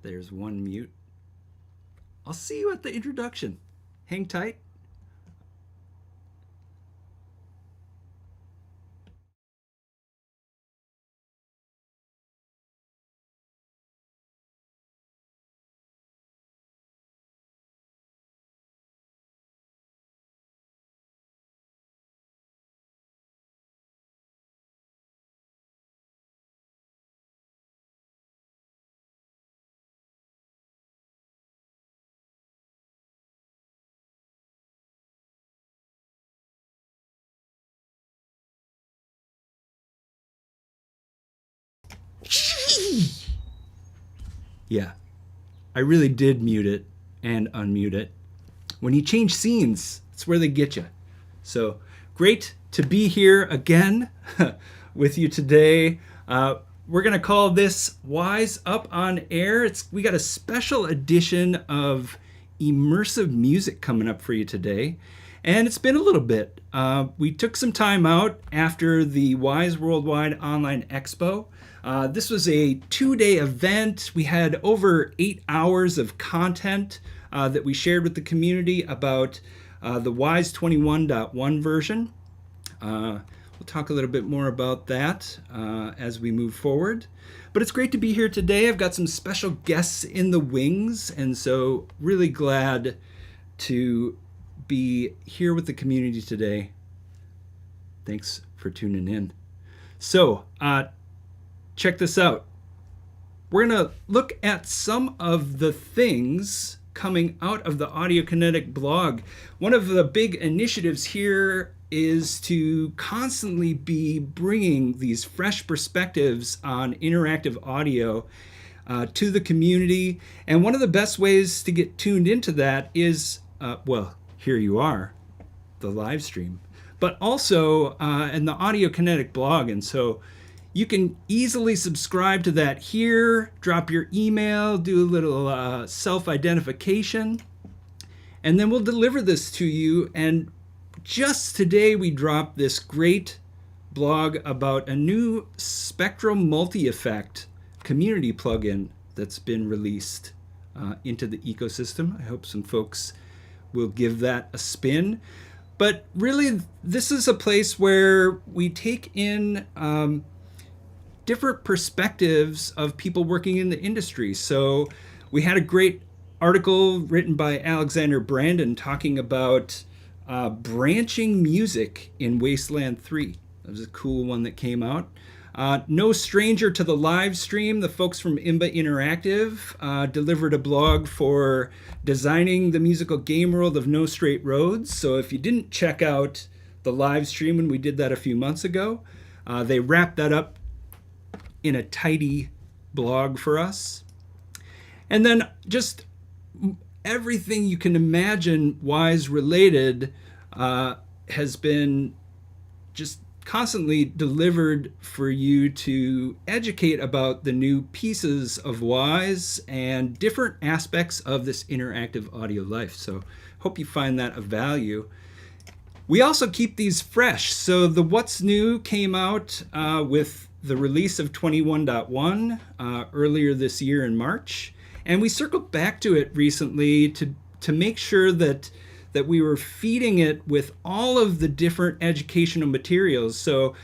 There's one mute. I'll see you at the introduction. Hang tight. Yeah, I really did mute it and unmute it. When you change scenes, it's where they get you. So great to be here again with you today. We're going to call this Wise Up on Air. We got a special edition of immersive music coming up for you today. And it's been a little bit. We took some time out after the Wise Worldwide Online Expo. This was a 2-day event. We had over 8 hours of content that we shared with the community about the Wise 21.1 version. We'll talk a little bit more about that as we move forward. But it's great to be here today. I've got some special guests in the wings, and so really glad to be here with the community today. Thanks for tuning in. So, check this out. We're going to look at some of the things coming out of the Audiokinetic blog. One of the big initiatives here is to constantly be bringing these fresh perspectives on interactive audio to the community. And one of the best ways to get tuned into that is, well, here you are, the live stream, but also in the Audiokinetic blog. And so you can easily subscribe to that here, drop your email, do a little self-identification, and then we'll deliver this to you. And just today we dropped this great blog about a new spectral multi-effect community plugin that's been released into the ecosystem. I hope some folks will give that a spin. But really, this is a place where we take in different perspectives of people working in the industry. So we had a great article written by Alexander Brandon talking about branching music in Wasteland 3. That was a cool one that came out. No stranger to the live stream, the folks from IMBA Interactive delivered a blog for designing the musical game world of No Straight Roads. So if you didn't check out the live stream when we did that a few months ago, they wrapped that up in a tidy blog for us. And then just everything you can imagine Wise related has been just constantly delivered for you to educate about the new pieces of Wise and different aspects of this interactive audio life. So hope you find that of value. We also keep these fresh. So the What's New came out with the release of 21.1 earlier this year in March. And we circled back to it recently to make sure that we were feeding it with all of the different educational materials. So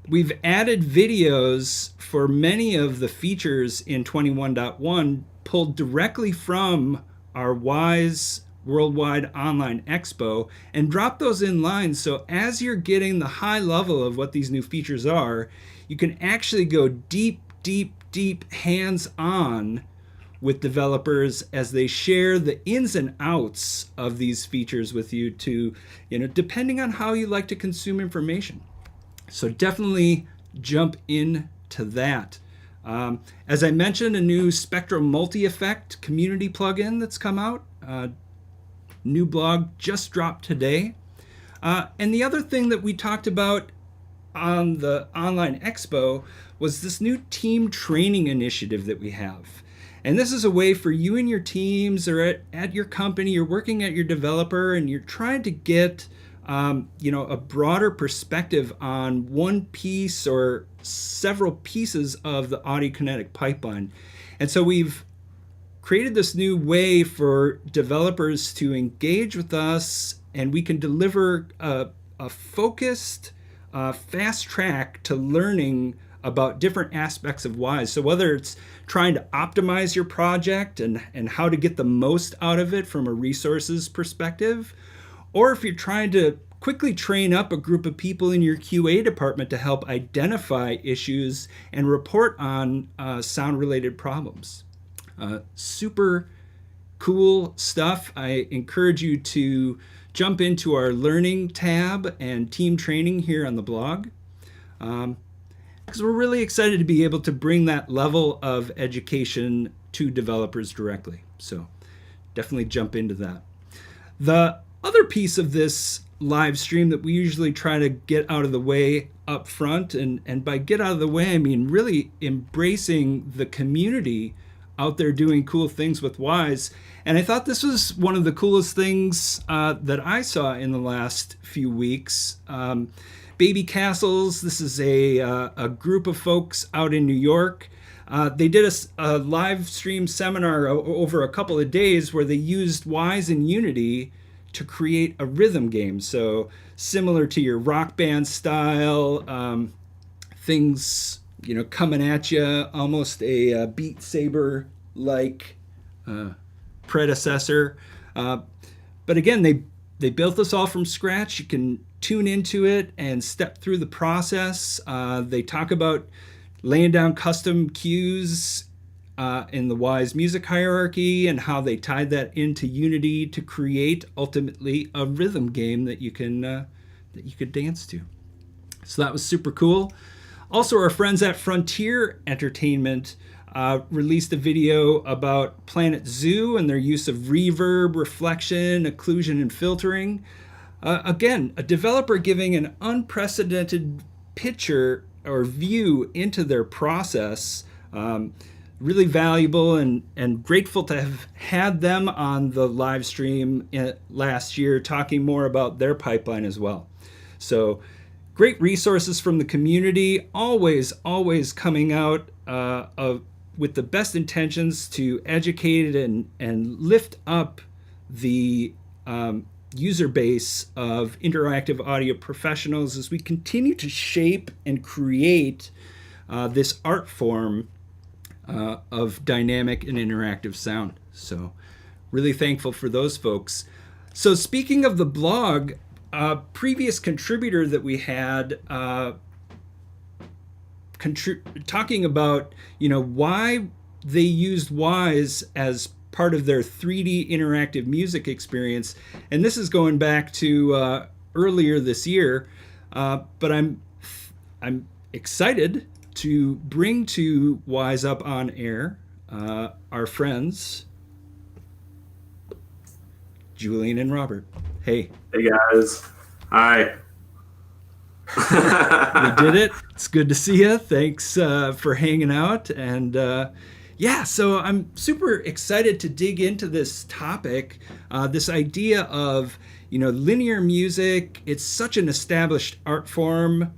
we've added videos for many of the features in 21.1 pulled directly from our Wise Worldwide Online Expo and dropped those in line. So as you're getting the high level of what these new features are, you can actually go deep, deep, deep hands-on with developers as they share the ins and outs of these features with you to, depending on how you like to consume information. So definitely jump into that. As I mentioned, a new spectral multi-effect community plugin that's come out. New blog just dropped today. And the other thing that we talked about on the online expo was this new team training initiative that we have. And this is a way for you and your teams or at your company, you're working at your developer and you're trying to get a broader perspective on one piece or several pieces of the Audiokinetic pipeline. And so we've created this new way for developers to engage with us, and we can deliver a focused, fast track to learning about different aspects of Wwise. So whether it's trying to optimize your project and how to get the most out of it from a resources perspective, or if you're trying to quickly train up a group of people in your QA department to help identify issues and report on sound-related problems. Super cool stuff. I encourage you to jump into our learning tab and team training here on the blog, because we're really excited to be able to bring that level of education to developers directly. So definitely jump into that. The other piece of this live stream that we usually try to get out of the way up front, and by get out of the way, I mean really embracing the community out there doing cool things with Wwise. And I thought this was one of the coolest things that I saw in the last few weeks. Baby Castles, this is a group of folks out in New York. They did a live stream seminar over a couple of days where they used Wwise and Unity to create a rhythm game. So similar to your Rock Band style, things, you know, coming at you, almost a Beat Saber like predecessor. But again, they built this all from scratch. You can tune into it and step through the process. They talk about laying down custom cues in the Wwise music hierarchy and how they tied that into Unity to create ultimately a rhythm game that you could dance to. So that was super cool. Also, our friends at Frontier Entertainment released a video about Planet Zoo and their use of reverb, reflection, occlusion, and filtering. Again, a developer giving an unprecedented picture or view into their process. Really valuable, and grateful to have had them on the live stream last year talking more about their pipeline as well. So great resources from the community, always coming out with the best intentions to educate and lift up the user base of interactive audio professionals as we continue to shape and create this art form of dynamic and interactive sound. So really thankful for those folks. So speaking of the blog, previous contributor that we had talking about, you know, why they used Wwise as part of their 3D interactive music experience. And this is going back to earlier this year, but I'm excited to bring to Wwise Up on Air our friends Julian and Robert. Hey. Hey guys. Hi. We did it. It's good to see you. Thanks for hanging out. And yeah, so I'm super excited to dig into this topic, this idea of, you know, linear music. It's such an established art form.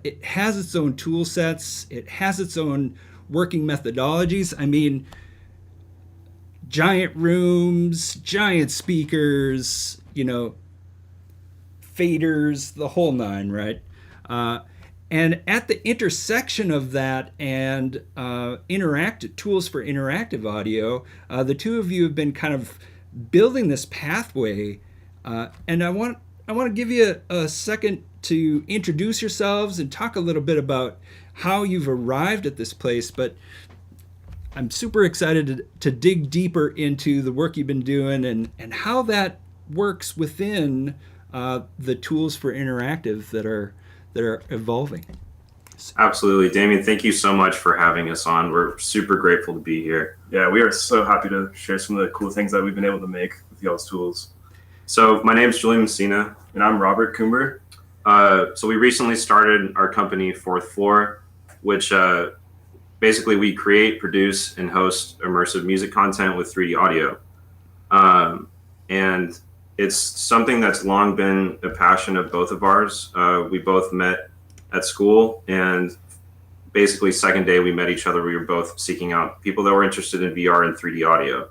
It has its own tool sets. It has its own working methodologies. I mean, giant rooms, giant speakers, you know, faders, the whole nine, right? And at the intersection of that and interactive tools for interactive audio, the two of you have been kind of building this pathway. And I want to give you a second to introduce yourselves and talk a little bit about how you've arrived at this place. But I'm super excited to dig deeper into the work you've been doing and how that works within the tools for interactive that are evolving. Absolutely. Damian, thank you so much for having us on. We're super grateful to be here. Yeah, we are so happy to share some of the cool things that we've been able to make with y'all's tools. So my name is Julian Messina. And I'm Robert Coomber. So we recently started our company, Fourth Floor, which basically we create, produce, and host immersive music content with 3D audio. And it's something that's long been a passion of both of ours. We both met at school and basically second day we met each other, we were both seeking out people that were interested in VR and 3D audio.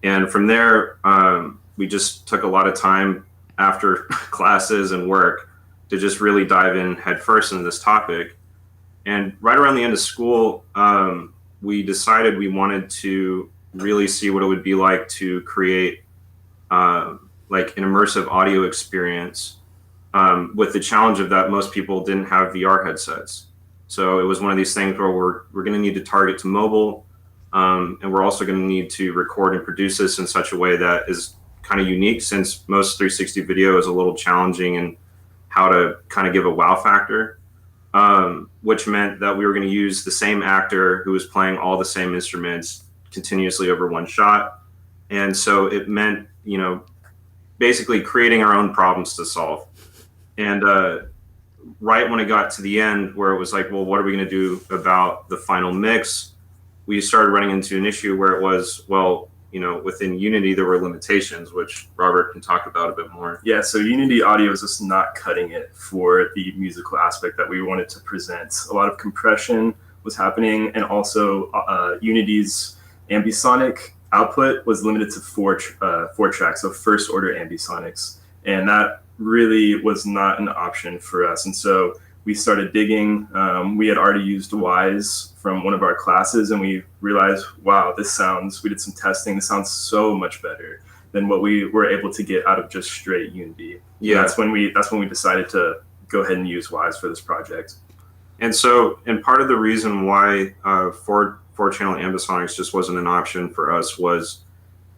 And from there, we just took a lot of time after classes and work to just really dive in headfirst into this topic. And right around the end of school, we decided we wanted to really see what it would be like to create like an immersive audio experience, with the challenge of that most people didn't have VR headsets. So it was one of these things where we're going to need to target to mobile, and we're also going to need to record and produce this in such a way that is kind of unique, since most 360 video is a little challenging in how to kind of give a wow factor, which meant that we were going to use the same actor who was playing all the same instruments continuously over one shot. And so it meant, basically creating our own problems to solve. And right when it got to the end, where it was like, well, what are we going to do about the final mix? We started running into an issue where it was, well, within Unity, there were limitations, which Robert can talk about a bit more. Yeah, so Unity audio is just not cutting it for the musical aspect that we wanted to present. A lot of compression was happening, and also Unity's ambisonic output was limited to four tracks, so first order ambisonics. And that really was not an option for us. And so we started digging. We had already used Wwise from one of our classes, and we realized, wow, we did some testing. This sounds so much better than what we were able to get out of just straight Unity. Yeah. That's when we decided to go ahead and use Wwise for this project. And part of the reason why four-channel ambisonics just wasn't an option for us was,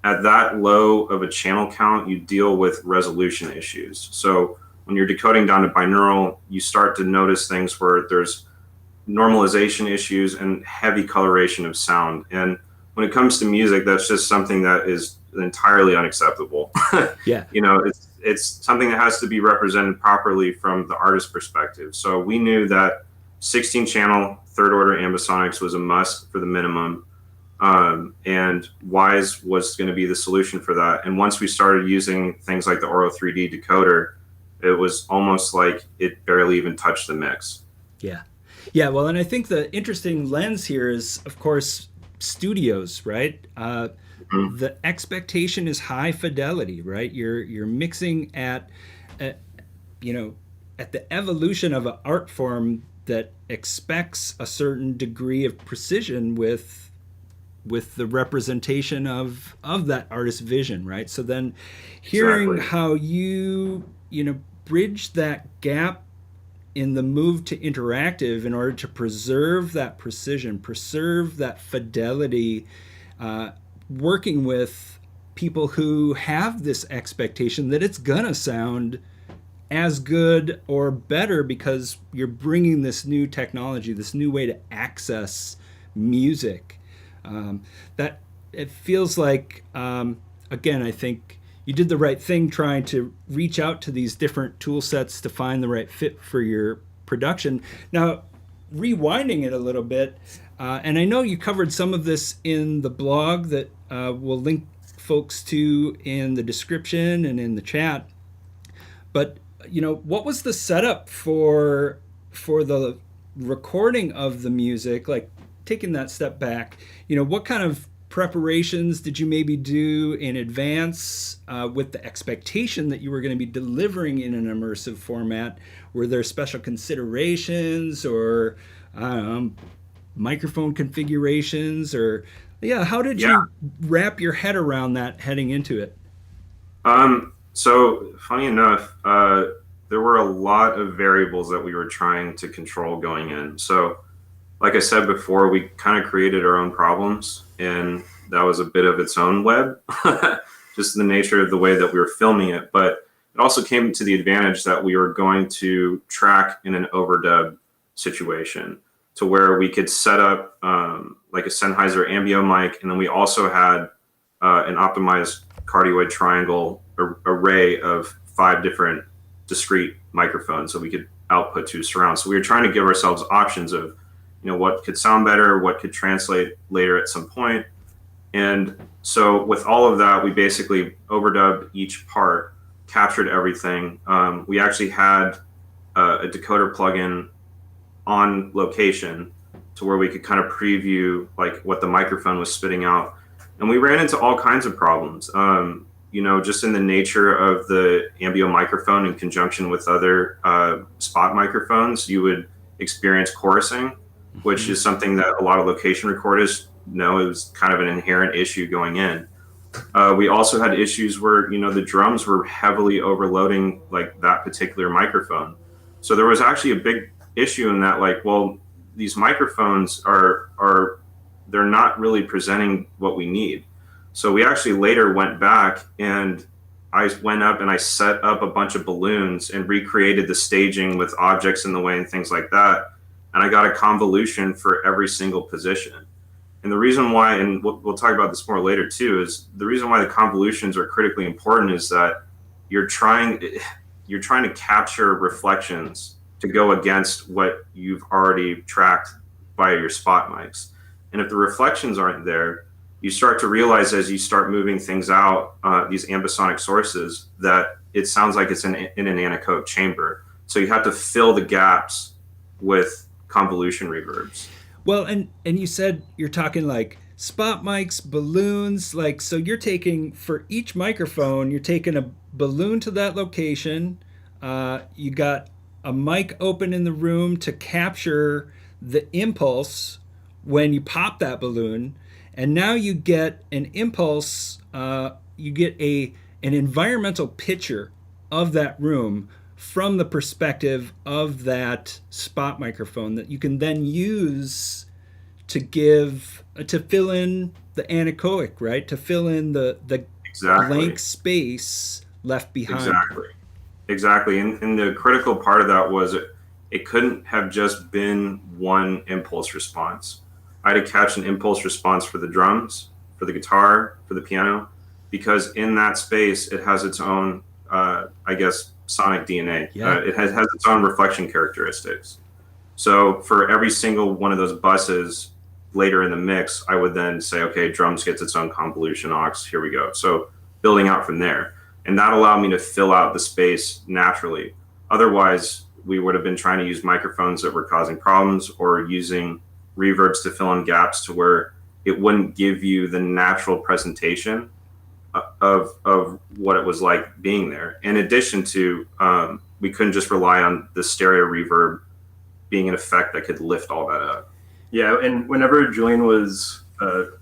at that low of a channel count, you deal with resolution issues. So when you're decoding down to binaural, you start to notice things where there's normalization issues and heavy coloration of sound. And when it comes to music, that's just something that is entirely unacceptable. Yeah. It's something that has to be represented properly from the artist's perspective. So we knew that 16-channel third order ambisonics was a must for the minimum. And Wwise was going to be the solution for that. And once we started using things like the Auro 3D decoder, it was almost like it barely even touched the mix. Yeah. Yeah. Well, and I think the interesting lens here is, of course, studios, right? The expectation is high fidelity, right? You're mixing at the evolution of an art form that expects a certain degree of precision with the representation of that artist's vision, right? So then hearing how you bridge that gap in the move to interactive in order to preserve that precision, preserve that fidelity, working with people who have this expectation that it's gonna sound as good or better because you're bringing this new technology, this new way to access music. That it feels like, again, I think you did the right thing trying to reach out to these different tool sets to find the right fit for your production. Now, rewinding it a little bit, and I know you covered some of this in the blog that we'll link folks to in the description and in the chat, but what was the setup for the recording of the music? Like, taking that step back, what kind of preparations did you maybe do in advance with the expectation that you were going to be delivering in an immersive format? Were there special considerations or microphone configurations, or how did you wrap your head around that heading into it? So funny enough, there were a lot of variables that we were trying to control going in. So like I said before, we kind of created our own problems, and that was a bit of its own web, just the nature of the way that we were filming it. But it also came to the advantage that we were going to track in an overdub situation, to where we could set up like a Sennheiser Ambio mic, and then we also had an optimized cardioid triangle array of 5 different discrete microphones, so we could output to surround. So we were trying to give ourselves options of what could sound better, what could translate later at some point. And so with all of that, we basically overdubbed each part, captured everything. We actually had a decoder plugin on location to where we could kind of preview like what the microphone was spitting out. And we ran into all kinds of problems. Just in the nature of the ambio microphone in conjunction with other spot microphones, you would experience chorusing, which is something that a lot of location recorders know it was kind of an inherent issue going in. We also had issues where, the drums were heavily overloading like that particular microphone. So there was actually a big issue in that, like, well, these microphones they're not really presenting what we need. So we actually later went back and I went up and I set up a bunch of balloons and recreated the staging with objects in the way and things like that. And I got a convolution for every single position. And the reason why, and we'll talk about this more later too, is the reason why the convolutions are critically important is that you're trying to capture reflections to go against what you've already tracked via your spot mics. And if the reflections aren't there, you start to realize as you start moving things out, these ambisonic sources, that it sounds like it's in an anechoic chamber. So you have to fill the gaps with convolution reverbs. Well, and you said you're talking like spot mics, balloons, like, so you're taking, for each microphone, you're taking a balloon to that location. You got a mic open in the room to capture the impulse when you pop that balloon. And now you get an impulse, you get an environmental picture of that room from the perspective of that spot microphone that you can then use to fill in the anechoic, right? To fill in the Exactly. blank space left behind. Exactly. And the critical part of that was it couldn't have just been one impulse response. I had to catch an impulse response for the drums, for the guitar, for the piano, because in that space, it has its own, sonic DNA. Yeah. It has its own reflection characteristics. So for every single one of those buses later in the mix, I would then say, okay, drums gets its own convolution aux, here we go. So building out from there. And that allowed me to fill out the space naturally. Otherwise, we would have been trying to use microphones that were causing problems or using reverbs to fill in gaps to where it wouldn't give you the natural presentation of what it was like being there. In addition to, we couldn't just rely on the stereo reverb being an effect that could lift all that up. Yeah, and whenever Julian was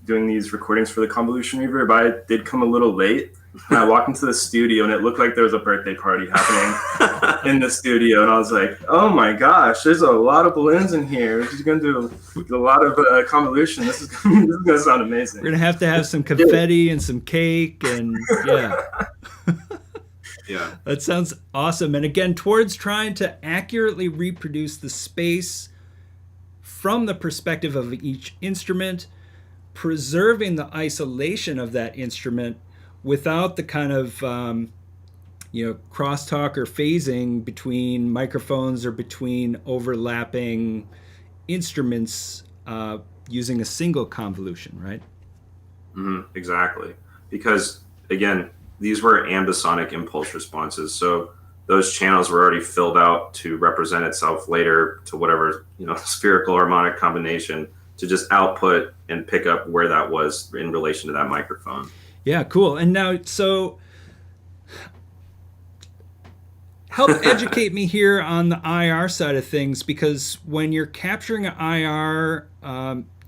doing these recordings for the convolution reverb, I did come a little late. And I walked into the studio and it looked like there was a birthday party happening in the studio. And I was like, oh my gosh, there's a lot of balloons in here. We're just going to do a lot of convolution. This is going to sound amazing. We're going to have some confetti and some cake and yeah. Yeah. That sounds awesome. And again, towards trying to accurately reproduce the space from the perspective of each instrument, preserving the isolation of that instrument without the kind of crosstalk or phasing between microphones or between overlapping instruments using a single convolution, right? Mm-hmm, exactly. Because again, these were ambisonic impulse responses. So those channels were already filled out to represent itself later to whatever, spherical harmonic combination to just output and pick up where that was in relation to that microphone. Yeah, cool. And now, so help educate me here on the IR side of things, because when you're capturing an IR,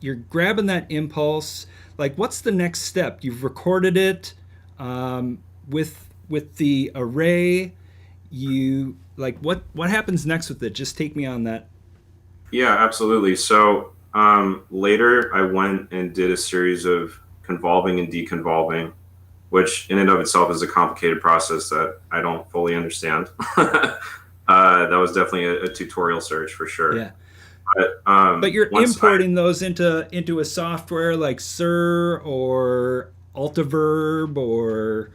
you're grabbing that impulse. Like, what's the next step? You've recorded it with the array. What happens next with it? Just take me on that. Yeah, absolutely. So later, I went and did a series of convolving and deconvolving, which in and of itself is a complicated process that I don't fully understand. That was definitely a tutorial search for sure. Yeah. But you're importing those into a software like Sir or Altiverb or...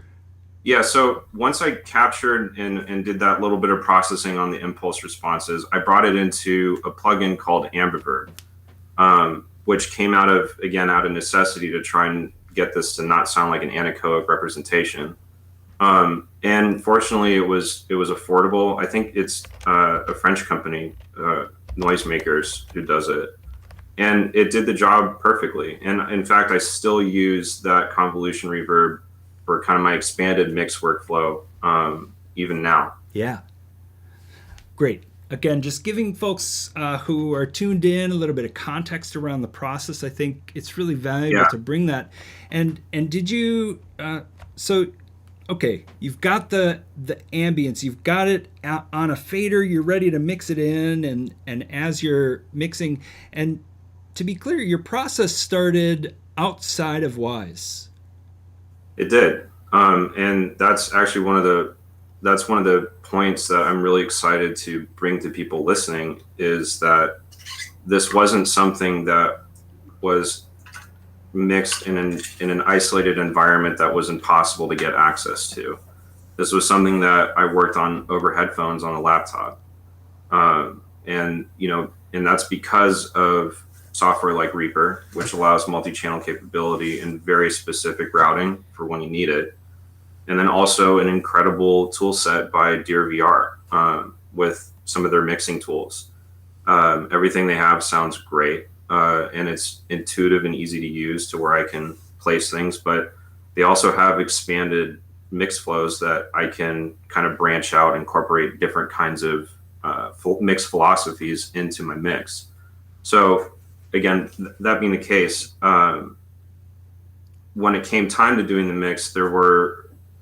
Yeah, so once I captured and did that little bit of processing on the impulse responses, I brought it into a plugin called Ambiverb, which came out of necessity to try and get this to not sound like an anechoic representation. And fortunately, it was affordable. I think it's a French company, Noisemakers, who does it. and it did the job perfectly. And in fact, I still use that convolution reverb for kind of my expanded mix workflow, even now. Yeah. Great. Again, just giving folks who are tuned in a little bit of context around the process. I think it's really valuable to bring that. And did you so okay, you've got the ambience, you've got it on a fader, you're ready to mix it in, and as you're mixing, and to be clear, your process started outside of Wwise. It did, and that's actually one of the points that I'm really excited to bring to people listening, is that this wasn't something that was mixed in an isolated environment that was impossible to get access to. This was something that I worked on over headphones on a laptop, and that's because of software like Reaper, which allows multi-channel capability and very specific routing for when you need it. And then also an incredible tool set by Dear VR with some of their mixing tools. Everything they have sounds great, and it's intuitive and easy to use to where I can place things, but they also have expanded mix flows that I can kind of branch out, incorporate different kinds of mix philosophies into my mix. So again, that being the case, when it came time to doing the mix,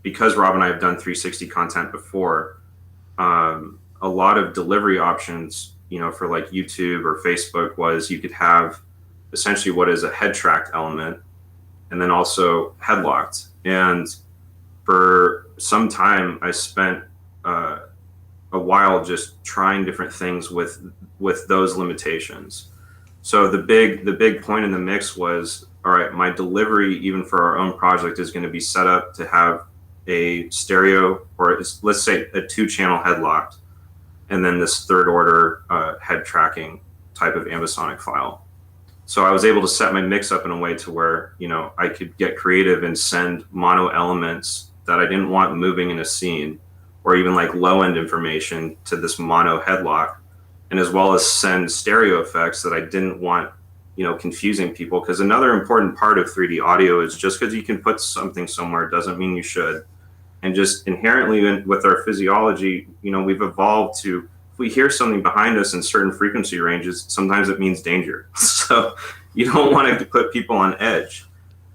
because Rob and I have done 360 content before, a lot of delivery options, for like YouTube or Facebook, was you could have essentially what is a head tracked element and then also headlocked. And for some time, I spent a while just trying different things with those limitations. So the big point in the mix was, all right, my delivery, even for our own project, is going to be set up to have a stereo, or let's say a 2-channel headlocked, and then this third order head tracking type of ambisonic file. So I was able to set my mix up in a way to where, I could get creative and send mono elements that I didn't want moving in a scene, or even like low end information, to this mono headlock, and as well as send stereo effects that I didn't want, confusing people. Because another important part of 3D audio is just because you can put something somewhere doesn't mean you should. And just inherently with our physiology, we've evolved to, if we hear something behind us in certain frequency ranges, sometimes it means danger. So you don't want to put people on edge.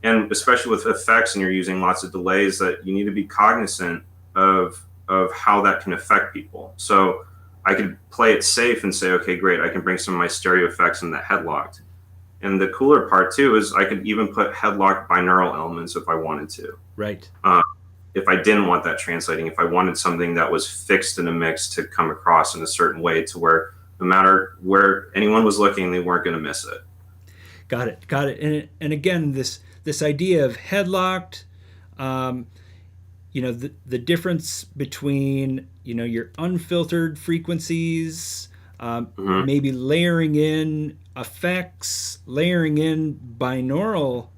And especially with effects and you're using lots of delays, that you need to be cognizant of how that can affect people. So I could play it safe and say, okay, great, I can bring some of my stereo effects in the headlocked. And the cooler part too is I could even put headlocked binaural elements if I wanted to. Right. If I didn't want that translating, if I wanted something that was fixed in a mix to come across in a certain way to where no matter where anyone was looking, they weren't going to miss it. Got it. And again, this idea of headlocked, the difference between, your unfiltered frequencies, maybe layering in effects, layering in binaural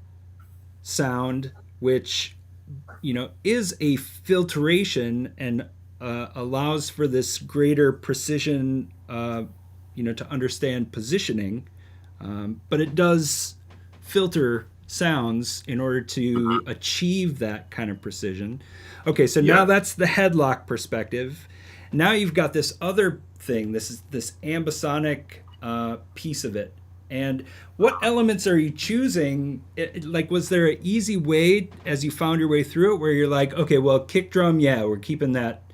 sound, which, is a filtration and allows for this greater precision, to understand positioning. But it does filter sounds in order to achieve that kind of precision. Okay, so now that's the headlock perspective. Now you've got this other thing. This is this ambisonic piece of it. And what elements are you choosing? Was there an easy way as you found your way through it where you're like, okay, well, kick drum, we're keeping that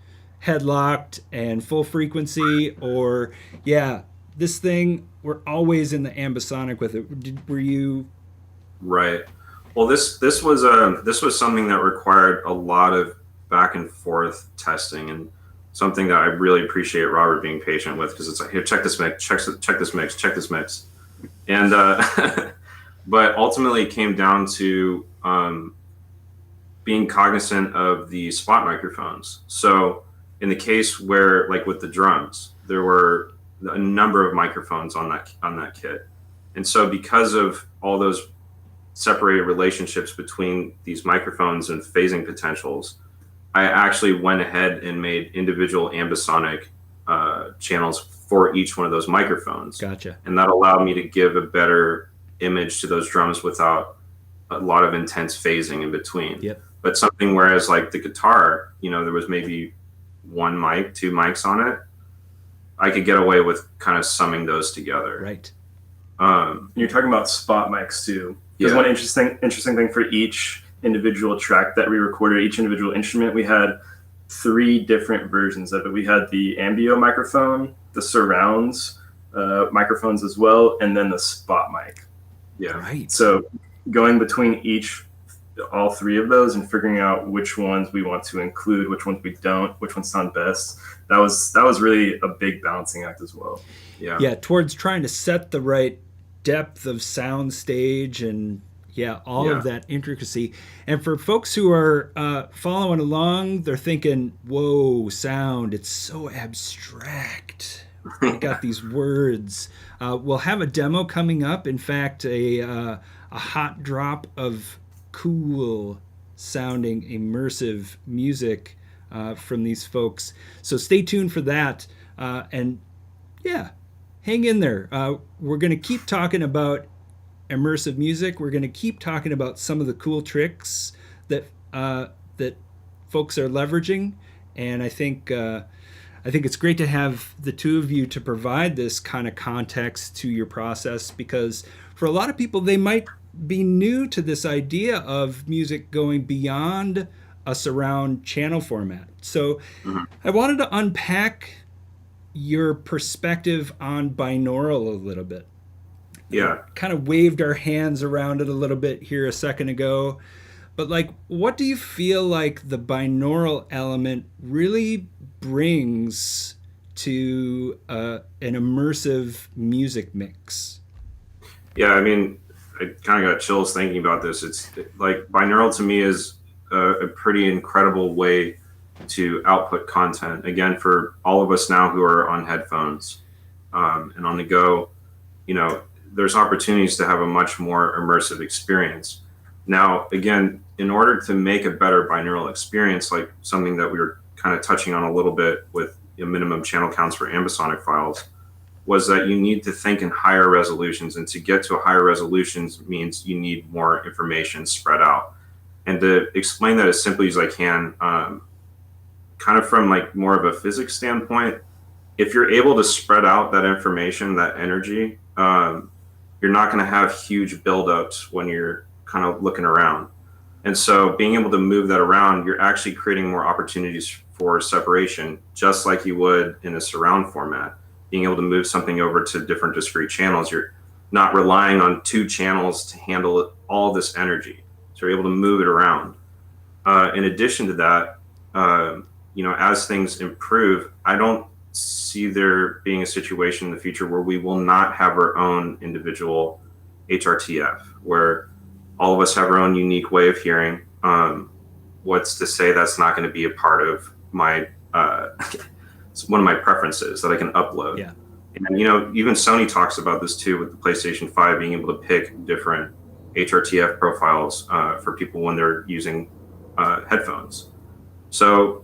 headlocked and full frequency, or this thing, we're always in the ambisonic with it. Were you? Right. Well, this was something that required a lot of back and forth testing, and something that I really appreciate Robert being patient with, because it's like, here, check this mix, check this mix. And but ultimately it came down to being cognizant of the spot microphones. So in the case where, like with the drums, there were a number of microphones on that kit, and so because of all those separated relationships between these microphones and phasing potentials, I actually went ahead and made individual ambisonic channels for each one of those microphones. Gotcha. And that allowed me to give a better image to those drums without a lot of intense phasing in between. Yep. But something, whereas like the guitar, you know, there was maybe one mic, two mics on it, I could get away with kind of summing those together. Right. You're talking about spot mics too. Because one interesting thing for each individual track that we recorded, each individual instrument, we had 3 different versions of it. We had the ambio microphone, the surrounds microphones as well, and then the spot mic. Yeah. Right. So going between all 3 of those and figuring out which ones we want to include, which ones we don't, which ones sound best. That was really a big balancing act as well. Yeah. Yeah, towards trying to set the right depth of sound stage and all of that intricacy. And for folks who are following along, they're thinking, whoa, sound, it's so abstract. I got these words. We'll have a demo coming up. In fact, a hot drop of cool sounding immersive music from these folks. So stay tuned for that. And hang in there. We're going to keep talking about immersive music. We're going to keep talking about some of the cool tricks that folks are leveraging. And I think it's great to have the two of you to provide this kind of context to your process, because for a lot of people, they might be new to this idea of music going beyond a surround channel format. So I wanted to unpack your perspective on binaural a little bit. Yeah. Kind of waved our hands around it a little bit here a second ago. But like, what do you feel like the binaural element really brings to an immersive music mix? Yeah, I mean, I kind of got chills thinking about this. It's like binaural to me is a pretty incredible way to output content. Again, for all of us now who are on headphones and on the go, you know, there's opportunities to have a much more immersive experience. Now, again, in order to make a better binaural experience, like something that we were kind of touching on a little bit with minimum channel counts for ambisonic files, was that you need to think in higher resolutions. And to get to a higher resolutions means you need more information spread out. And to explain that as simply as I can, kind of from like more of a physics standpoint, if you're able to spread out that information, that energy, you're not going to have huge buildups when you're kind of looking around. And so being able to move that around, you're actually creating more opportunities for separation, just like you would in a surround format. Being able to move something over to different discrete channels, you're not relying on 2 channels to handle all this energy. So you're able to move it around. In addition to that, you know, as things improve, I don't see there being a situation in the future where we will not have our own individual HRTF, where all of us have our own unique way of hearing. What's to say that's not going to be a part of my it's one of my preferences that I can upload. Yeah. And you know, even Sony talks about this too with the PlayStation 5 being able to pick different HRTF profiles for people when they're using headphones. So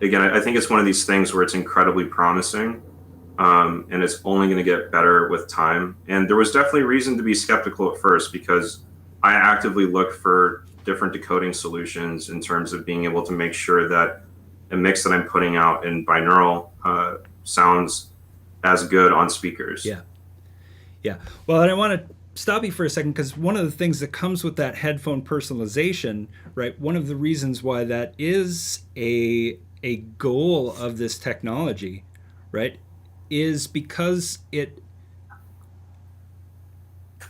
again, I think it's one of these things where it's incredibly promising, and it's only going to get better with time. And there was definitely reason to be skeptical at first, because I actively looked for different decoding solutions in terms of being able to make sure that a mix that I'm putting out in binaural sounds as good on speakers. Yeah. Yeah. Well, and I want to stop you for a second, because one of the things that comes with that headphone personalization, right? One of the reasons why that is a goal of this technology, right, is because it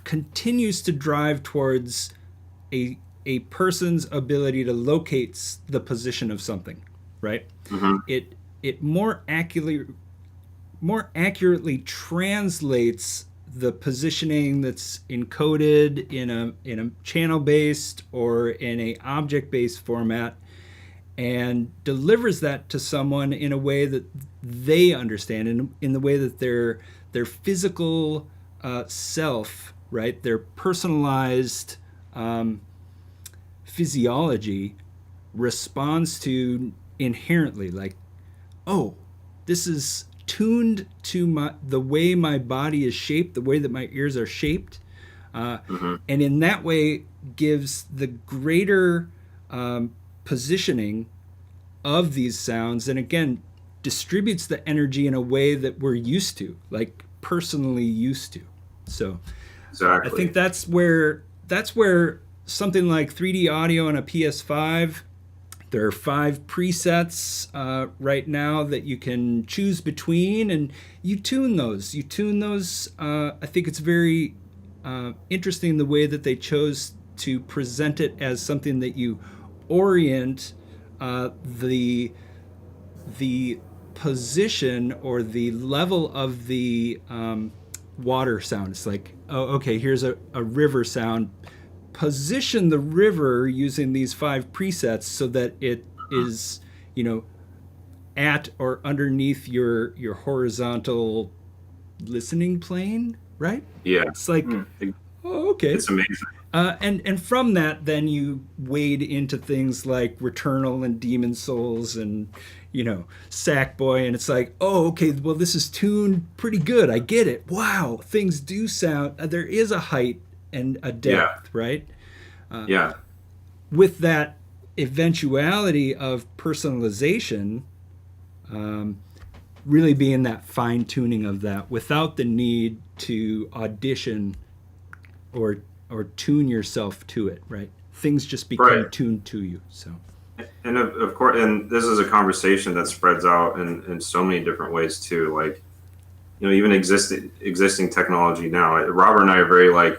continues to drive towards a person's ability to locate the position of something, right? It more accurately translates the positioning that's encoded in a channel-based or in a object-based format, and delivers that to someone in a way that they understand, in the way that their physical self, right, their personalized physiology responds to inherently. Like, oh, this is tuned to the way my body is shaped, the way that my ears are shaped, and in that way gives the greater positioning of these sounds, and again distributes the energy in a way that we're used to, like personally used to. So Exactly. I think that's where something like 3D audio on a PS5, there are 5 presets right now that you can choose between, and you tune those. I think it's very interesting the way that they chose to present it as something that you orient the position or the level of the water sound. It's like, oh, okay, here's a river sound. Position the river using these 5 presets so that it is, at or underneath your horizontal listening plane, right? Yeah. It's like, oh, okay. It's amazing. And from that, then you wade into things like Returnal and Demon Souls and, Sackboy, and it's like, oh, okay, well, this is tuned pretty good. I get it. Wow, things do sound, there is a height and a depth, right? Yeah. With that eventuality of personalization, really being that fine tuning of that without the need to audition or tune yourself to it, right? Things just become tuned to you. So, and of course, and this is a conversation that spreads out in so many different ways too. Like, even existing technology now. Robert and I are very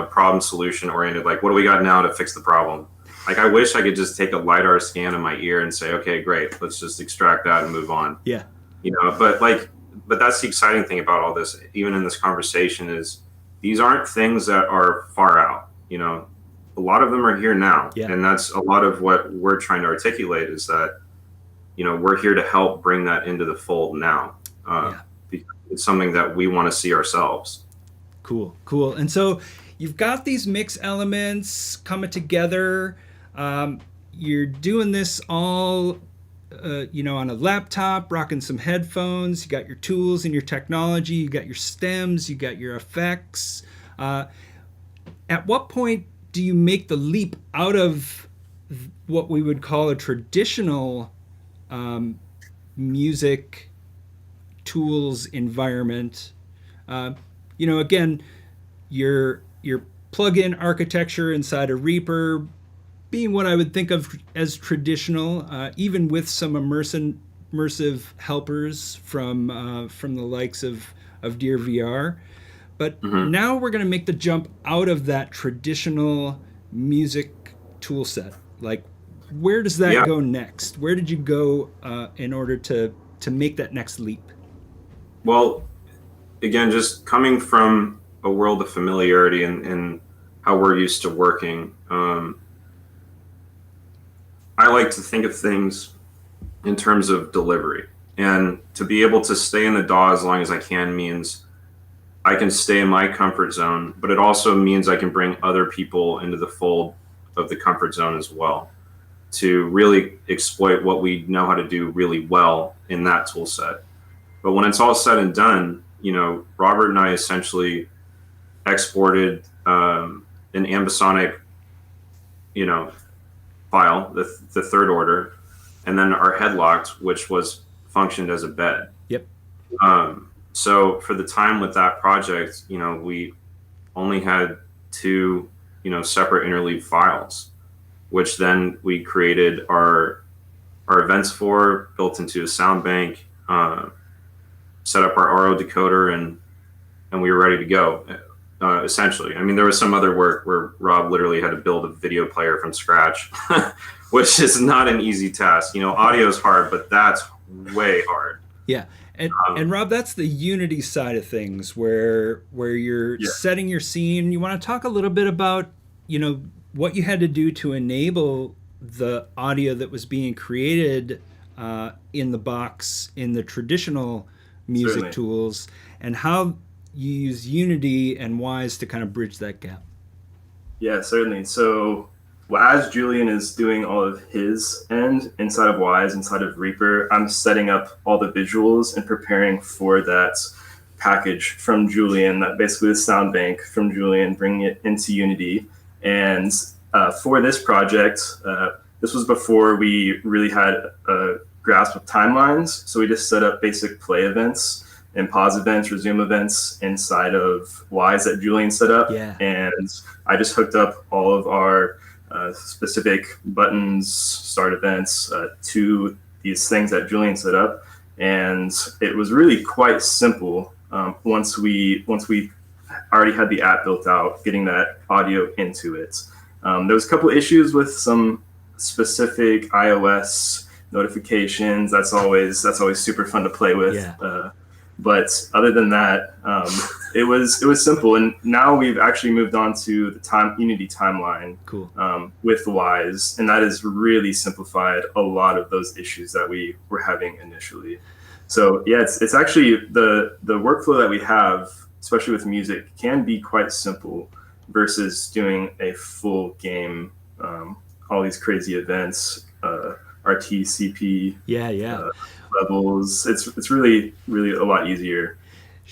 problem solution oriented. Like, what do we got now to fix the problem? Like, I wish I could just take a LiDAR scan of my ear and say, okay, great, let's just extract that and move on. Yeah. But that's the exciting thing about all this, even in this conversation, is these aren't things that are far out. A lot of them are here now. Yeah. And that's a lot of what we're trying to articulate is that, we're here to help bring that into the fold now. Because it's something that we want to see ourselves. Cool. And so you've got these mix elements coming together. You're doing this all, on a laptop, rocking some headphones. You got your tools and your technology. You got your stems. You got your effects. At what point do you make the leap out of what we would call a traditional music tools environment? Again, your plug-in architecture inside a Reaper being what I would think of as traditional, even with some immersive helpers from the likes of Dear VR. But now we're going to make the jump out of that traditional music tool set. Like, where does that go next? Where did you go in order to make that next leap? Well, again, just coming from a world of familiarity and how we're used to working, I like to think of things in terms of delivery. And to be able to stay in the DAW as long as I can means I can stay in my comfort zone, but it also means I can bring other people into the fold of the comfort zone as well to really exploit what we know how to do really well in that tool set. But when it's all said and done, Robert and I essentially exported an ambisonic, file, the third order, and then our headlocked, which was functioned as a bed. Yep. So for the time with that project, we only had 2, separate interleave files, which then we created our events for, built into a sound bank, set up our RO decoder, and we were ready to go. Essentially, I mean, there was some other work where Rob literally had to build a video player from scratch, which is not an easy task. Audio is hard, but that's way hard. Yeah. And Rob, that's the Unity side of things where you're setting your scene. You want to talk a little bit about, what you had to do to enable the audio that was being created in the box in the traditional music tools, and how you use Unity and Wwise to kind of bridge that gap. Yeah, certainly. So Well, as Julian is doing all of his end inside of Wise, inside of Reaper, I'm setting up all the visuals and preparing for that package from Julian, that basically the sound bank from Julian, bringing it into Unity. And for this project, this was before we really had a grasp of timelines. So we just set up basic play events and pause events, resume events inside of Wise that Julian set up. Yeah. And I just hooked up all of our specific buttons, start events to these things that Julian set up. And it was really quite simple once we already had the app built out, getting that audio into it. There was a couple of issues with some specific iOS notifications. That's always super fun to play with. Yeah. But other than that, it was simple. And now we've actually moved on to the Unity timeline. Cool. With Wise, and that has really simplified a lot of those issues that we were having initially. So yeah, it's actually the workflow that we have, especially with music, can be quite simple versus doing a full game, all these crazy events, RT, CP. Yeah. Levels. It's really a lot easier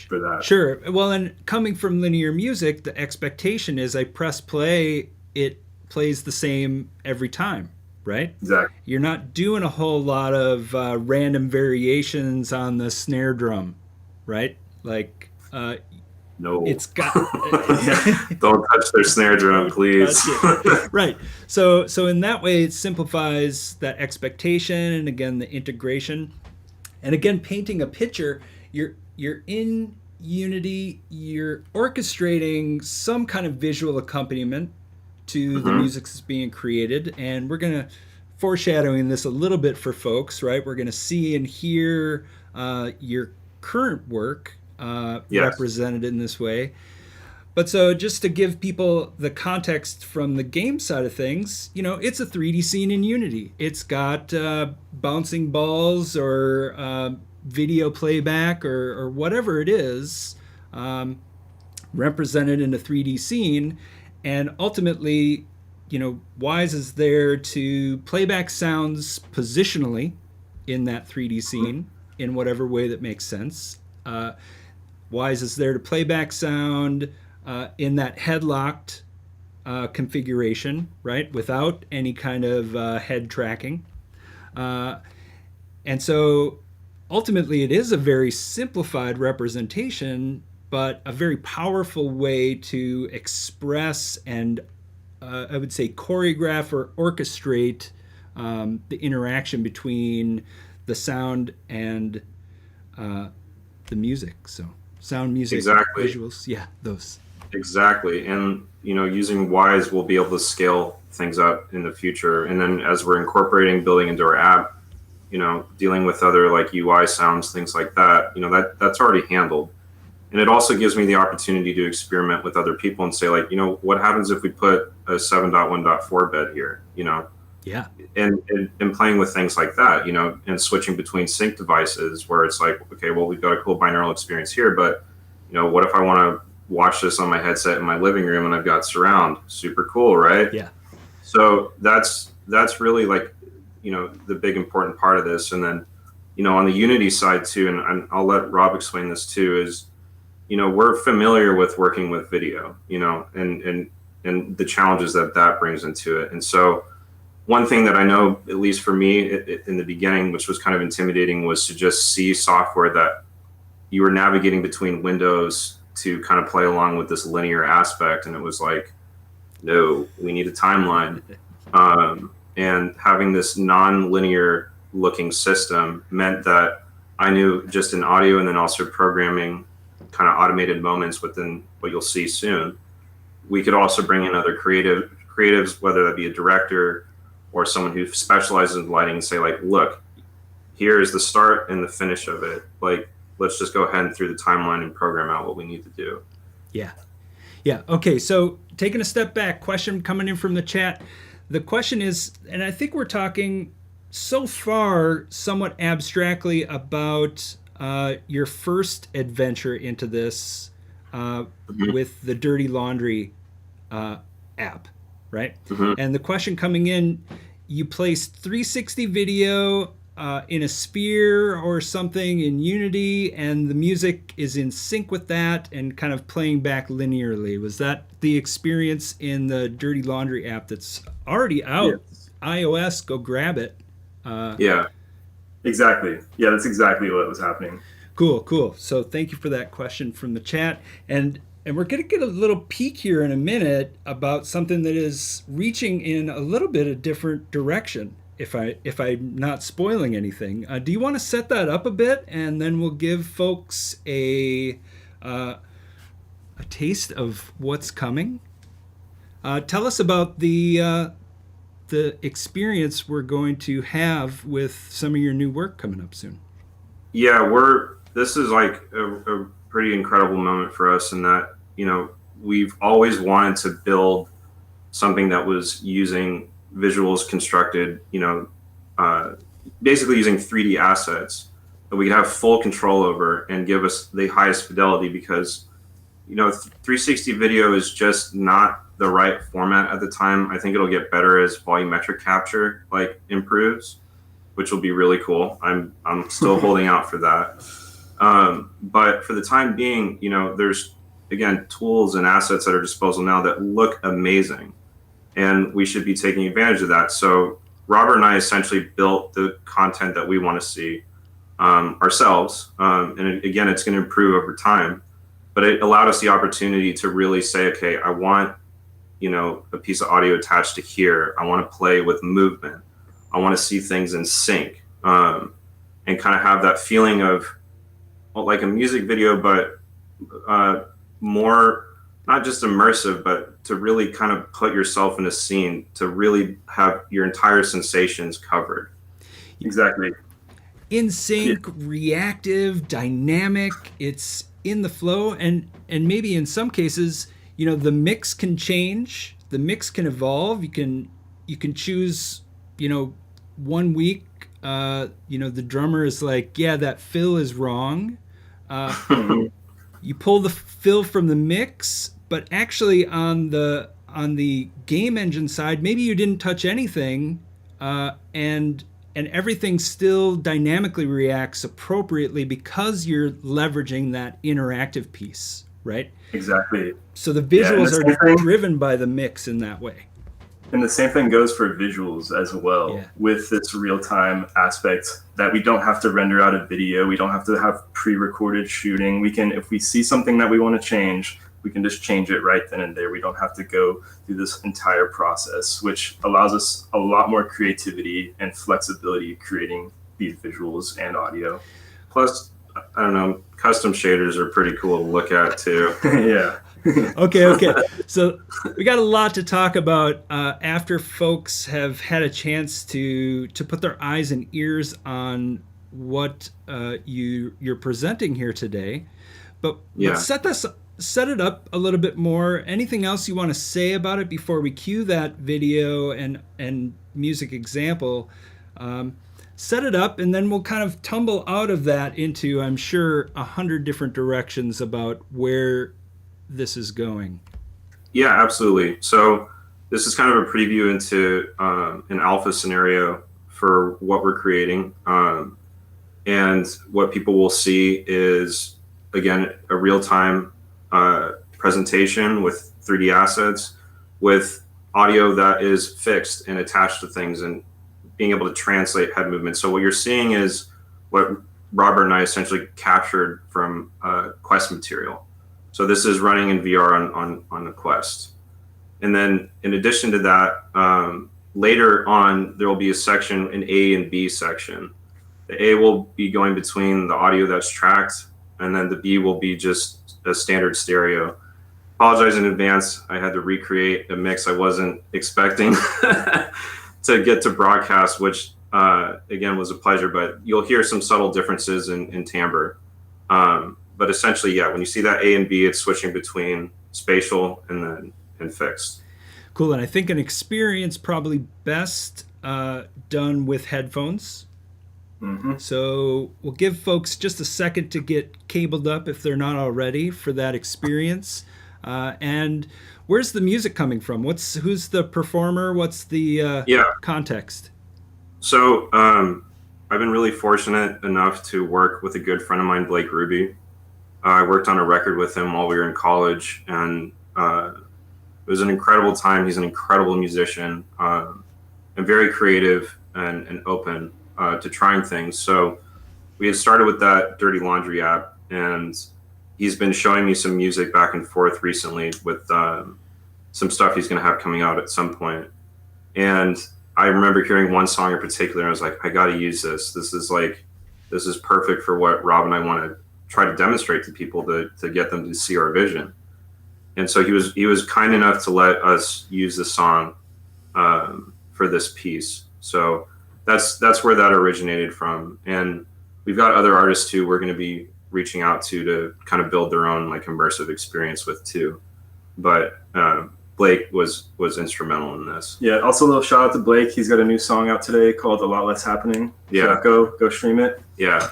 for that. Sure. Well, and coming from linear music, the expectation is I press play, it plays the same every time, right? Exactly. You're not doing a whole lot of random variations on the snare drum, right? Like, no, it's got. Don't touch their snare drum, please. Right. So in that way, it simplifies that expectation, and again, the integration. And again, painting a picture, you're in Unity, you're orchestrating some kind of visual accompaniment to the music that's being created. And we're going to foreshadowing this a little bit for folks, right? We're going to see and hear your current work represented in this way. But so just to give people the context from the game side of things, it's a 3D scene in Unity. It's got bouncing balls or video playback or whatever it is represented in a 3D scene. And ultimately, Wise is there to play back sounds positionally in that 3D scene in whatever way that makes sense. Wise is there to play back sound in that headlocked configuration, right, without any kind of head tracking. And so ultimately it is a very simplified representation, but a very powerful way to express and I would say choreograph or orchestrate the interaction between the sound and the music. So sound, music, exactly. Visuals, yeah, those. Exactly. And, using Wise, we'll be able to scale things up in the future. And then as we're incorporating, building into our app, dealing with other like UI sounds, things like that, that's already handled. And it also gives me the opportunity to experiment with other people and say like, what happens if we put a 7.1.4 bed here, Yeah. And playing with things like that, and switching between sync devices where it's like, okay, well, we've got a cool binaural experience here, but, what if I want to watch this on my headset in my living room and I've got surround? Super cool, right? Yeah. So that's really like, the big important part of this. And then, on the Unity side too, and I'll let Rob explain this too, is, we're familiar with working with video, and the challenges that brings into it. And so one thing that I know, at least for me in the beginning, which was kind of intimidating, was to just see software that you were navigating between windows to kind of play along with this linear aspect. And it was like, no, we need a timeline. And having this non-linear looking system meant that I knew just in audio and then also programming kind of automated moments within what you'll see soon, we could also bring in other creatives, whether that be a director or someone who specializes in lighting, and say like, look, here's the start and the finish of it. Like, let's just go ahead and through the timeline and program out what we need to do. Yeah. Okay. So taking a step back, question coming in from the chat. The question is, and I think we're talking so far somewhat abstractly about your first adventure into this with the Dirty Laundry app, right? And the question coming in, you place 360 video in a sphere or something in Unity, and the music is in sync with that and kind of playing back linearly. Was that the experience in the Dirty Laundry app that's already out? Yes. iOS, go grab it. Yeah. Exactly. Yeah, that's exactly what was happening. Cool. So thank you for that question from the chat. And we're going to get a little peek here in a minute about something that is reaching in a little bit a different direction, if I'm not spoiling anything. Do you want to set that up a bit, and then we'll give folks a taste of what's coming? Tell us about the experience we're going to have with some of your new work coming up soon. Yeah, this is like a pretty incredible moment for us in that, we've always wanted to build something that was using visuals constructed, basically using 3D assets that we could have full control over and give us the highest fidelity, because 360 video is just not the right format at the time. I think it'll get better as volumetric capture improves, which will be really cool. I'm still holding out for that. But for the time being, there's, again, tools and assets at our disposal now that look amazing, and we should be taking advantage of that. So Robert and I essentially built the content that we want to see ourselves. And again, it's going to improve over time, but it allowed us the opportunity to really say, okay, I want, a piece of audio attached to here. I want to play with movement. I want to see things in sync, and kind of have that feeling of like a music video, but more not just immersive, but to really kind of put yourself in a scene, to really have your entire sensations covered. Exactly. In sync, reactive, dynamic. It's in the flow, and maybe in some cases, the mix can change, the mix can evolve. You can choose, 1 week, the drummer is like, yeah, that fill is wrong. You pull the fill from the mix, but actually on the game engine side, maybe you didn't touch anything, and everything still dynamically reacts appropriately because you're leveraging that interactive piece, right? Exactly. So the visuals are driven by the mix in that way. And the same thing goes for visuals as well, with this real-time aspect that we don't have to render out a video. We don't have to have pre-recorded shooting. We can, if we see something that we want to change, we can just change it right then and there. We don't have to go through this entire process, which allows us a lot more creativity and flexibility creating these visuals and audio. Plus, I don't know, custom shaders are pretty cool to look at too. Yeah. Okay. So we got a lot to talk about after folks have had a chance to put their eyes and ears on what you're presenting here today. But let's set it up a little bit more. Anything else you want to say about it before we cue that video and music example? Set it up, and then we'll kind of tumble out of that into, I'm sure, 100 different directions about where this is going. Yeah, absolutely. So this is kind of a preview into an alpha scenario for what we're creating. And what people will see is, again, a real-time presentation with 3D assets, with audio that is fixed and attached to things, and being able to translate head movement. So what you're seeing is what Robert and I essentially captured from Quest material. So this is running in VR on the Quest. And then in addition to that, later on, there will be a section, an A and B section. The A will be going between the audio that's tracked, and then the B will be just a standard stereo. Apologize in advance. I had to recreate a mix I wasn't expecting to get to broadcast, which again was a pleasure, but you'll hear some subtle differences in timbre. But essentially, when you see that A and B, it's switching between spatial and fixed. Cool. And I think an experience probably best done with headphones. Mm-hmm. So we'll give folks just a second to get cabled up if they're not already for that experience. And where's the music coming from? Who's the performer? What's the context? So I've been really fortunate enough to work with a good friend of mine, Blake Ruby. I worked on a record with him while we were in college, and it was an incredible time. He's an incredible musician and very creative and open to trying things. So we had started with that Dirty Laundry app, and he's been showing me some music back and forth recently with some stuff he's going to have coming out at some point. And I remember hearing one song in particular, and I was like, I got to use this. This is perfect for what Rob and I want to try to demonstrate to people to get them to see our vision. And so he was kind enough to let us use the song for this piece. So that's where that originated from. And we've got other artists too we're going to be reaching out to kind of build their own like immersive experience with too. But Blake was instrumental in this. Yeah, also a little shout out to Blake. He's got a new song out today called A Lot Less Happening. Yeah. So go stream it. Yeah.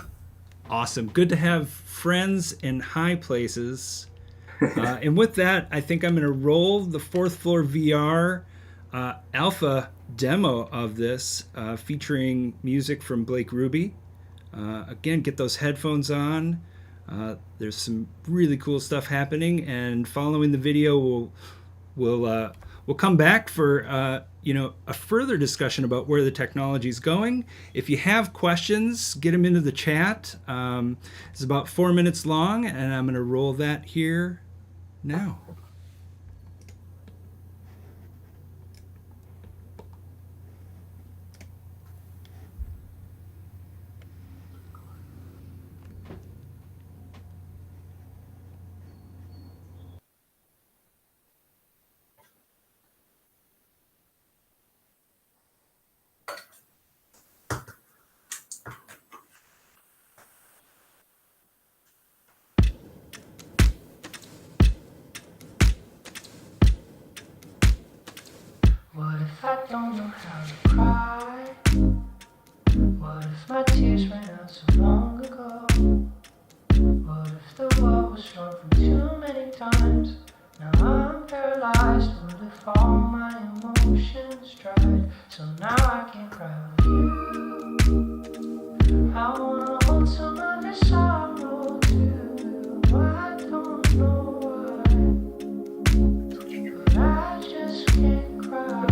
Awesome. Good to have friends in high places. And with that, I think I'm going to roll the Fourth Floor VR alpha demo of this featuring music from Blake Ruby. Again, get those headphones on. There's some really cool stuff happening, and following the video, we'll come back for a further discussion about where the technology is going. If you have questions, get them into the chat. It's about 4 minutes long, and I'm going to roll that here now. What if I don't know how to cry? What if my tears ran out so long ago? What if the world was strong from too many times? Now I'm paralyzed. What if all my emotions dried? So now I can't cry with you. I wanna hold some of this sorrow too. I don't know why, but I just can't cry.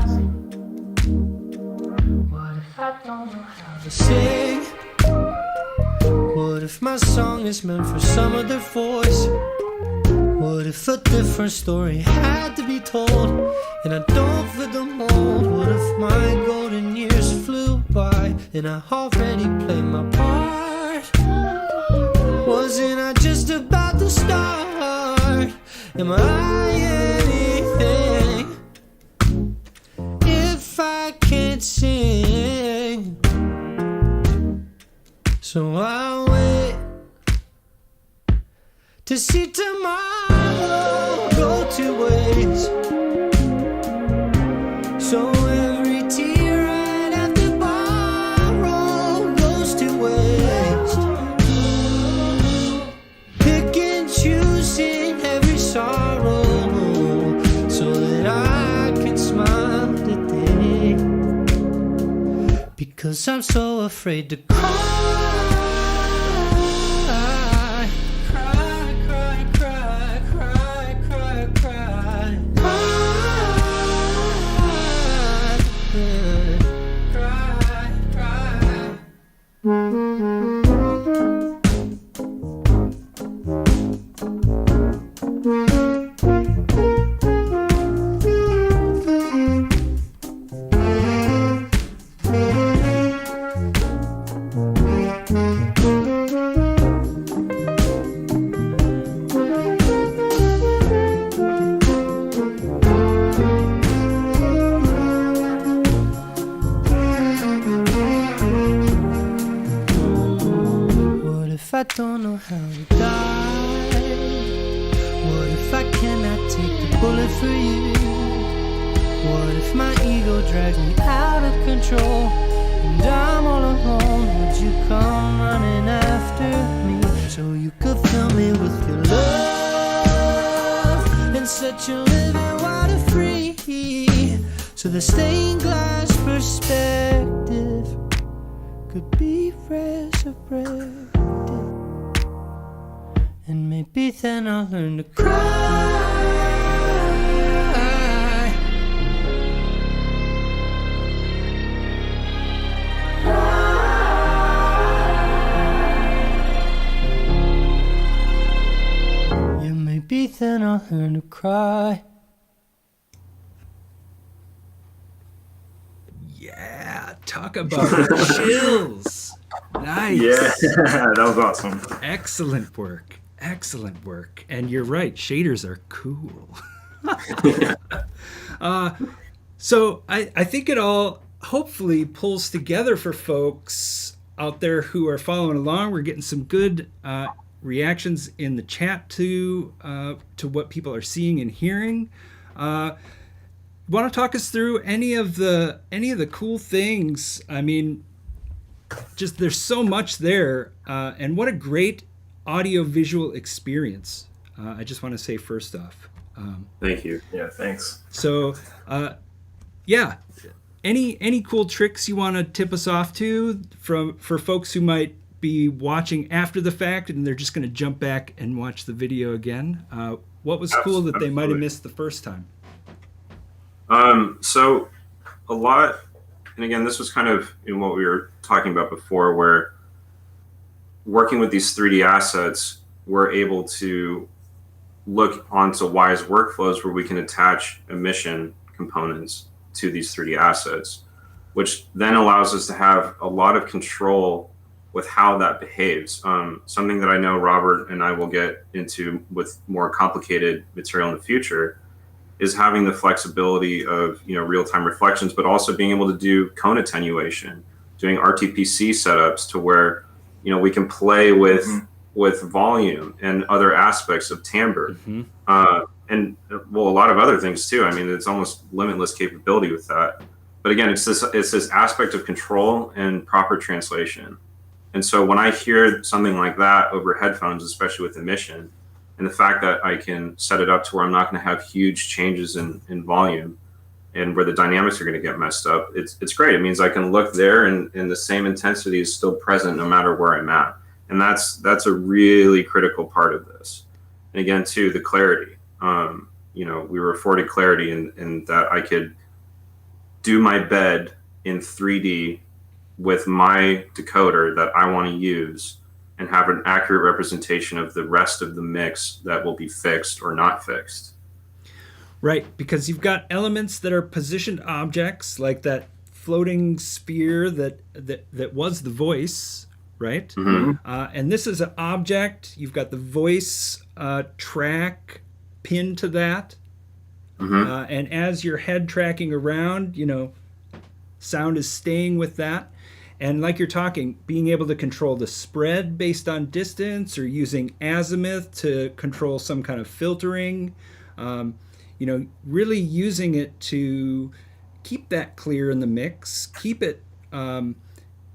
What if I don't know how to sing? What if my song is meant for some other voice? What if a different story had to be told and I don't fit the mold? What if my golden years flew by and I already played my part? Wasn't I just about to start? Am I anything if I can't sing? So I'll wait to see tomorrow go two ways. So every tear I'd have to borrow goes to waste. Pick and choosing every sorrow so that I can smile today. Because I'm so afraid to cry. I don't know how to die. What if I cannot take the bullet for you? What if my ego drags me out of control and I'm all alone? Would you come running after me so you could fill me with your love and set your living water free. So the stained glass perspective could be resurrected. And maybe then I'll learn to cry. Yeah, maybe then I'll learn to cry. Yeah, talk about chills. Nice. Yeah, that was awesome. Excellent work. Excellent work. And you're right, shaders are cool. So I think it all hopefully pulls together for folks out there who are following along. We're getting some good reactions in the chat to what people are seeing and hearing. Want to talk us through any of the cool things? I mean, just there's so much there, and what a great audio-visual experience. I just want to say first off. Thank you. Yeah, thanks. So, yeah, any cool tricks you want to tip us off to for folks who might be watching after the fact and they're just going to jump back and watch the video again? What was cool that they might have missed the first time? So a lot, and again, this was kind of in what we were talking about before, where working with these 3D assets, we're able to look onto Wwise workflows where we can attach emission components to these 3D assets, which then allows us to have a lot of control with how that behaves. Something that I know Robert and I will get into with more complicated material in the future is having the flexibility of, real-time reflections, but also being able to do cone attenuation, doing RTPC setups to where, we can play with volume and other aspects of timbre, and a lot of other things too. I mean, it's almost limitless capability with that. But again, it's this aspect of control and proper translation. And so when I hear something like that over headphones, especially with emission, and the fact that I can set it up to where I'm not going to have huge changes in volume and where the dynamics are going to get messed up, it's great. It means I can look there and the same intensity is still present no matter where I'm at. And that's a really critical part of this. And again, too, the clarity. We were afforded clarity in that I could do my bed in 3D with my decoder that I want to use and have an accurate representation of the rest of the mix that will be fixed or not fixed. Right, because you've got elements that are positioned objects, like that floating sphere that was the voice, right? Mm-hmm. And this is an object. You've got the voice track pinned to that. Mm-hmm. And as your head tracking around, sound is staying with that. And like you're talking, being able to control the spread based on distance or using azimuth to control some kind of filtering, really using it to keep that clear in the mix, keep it in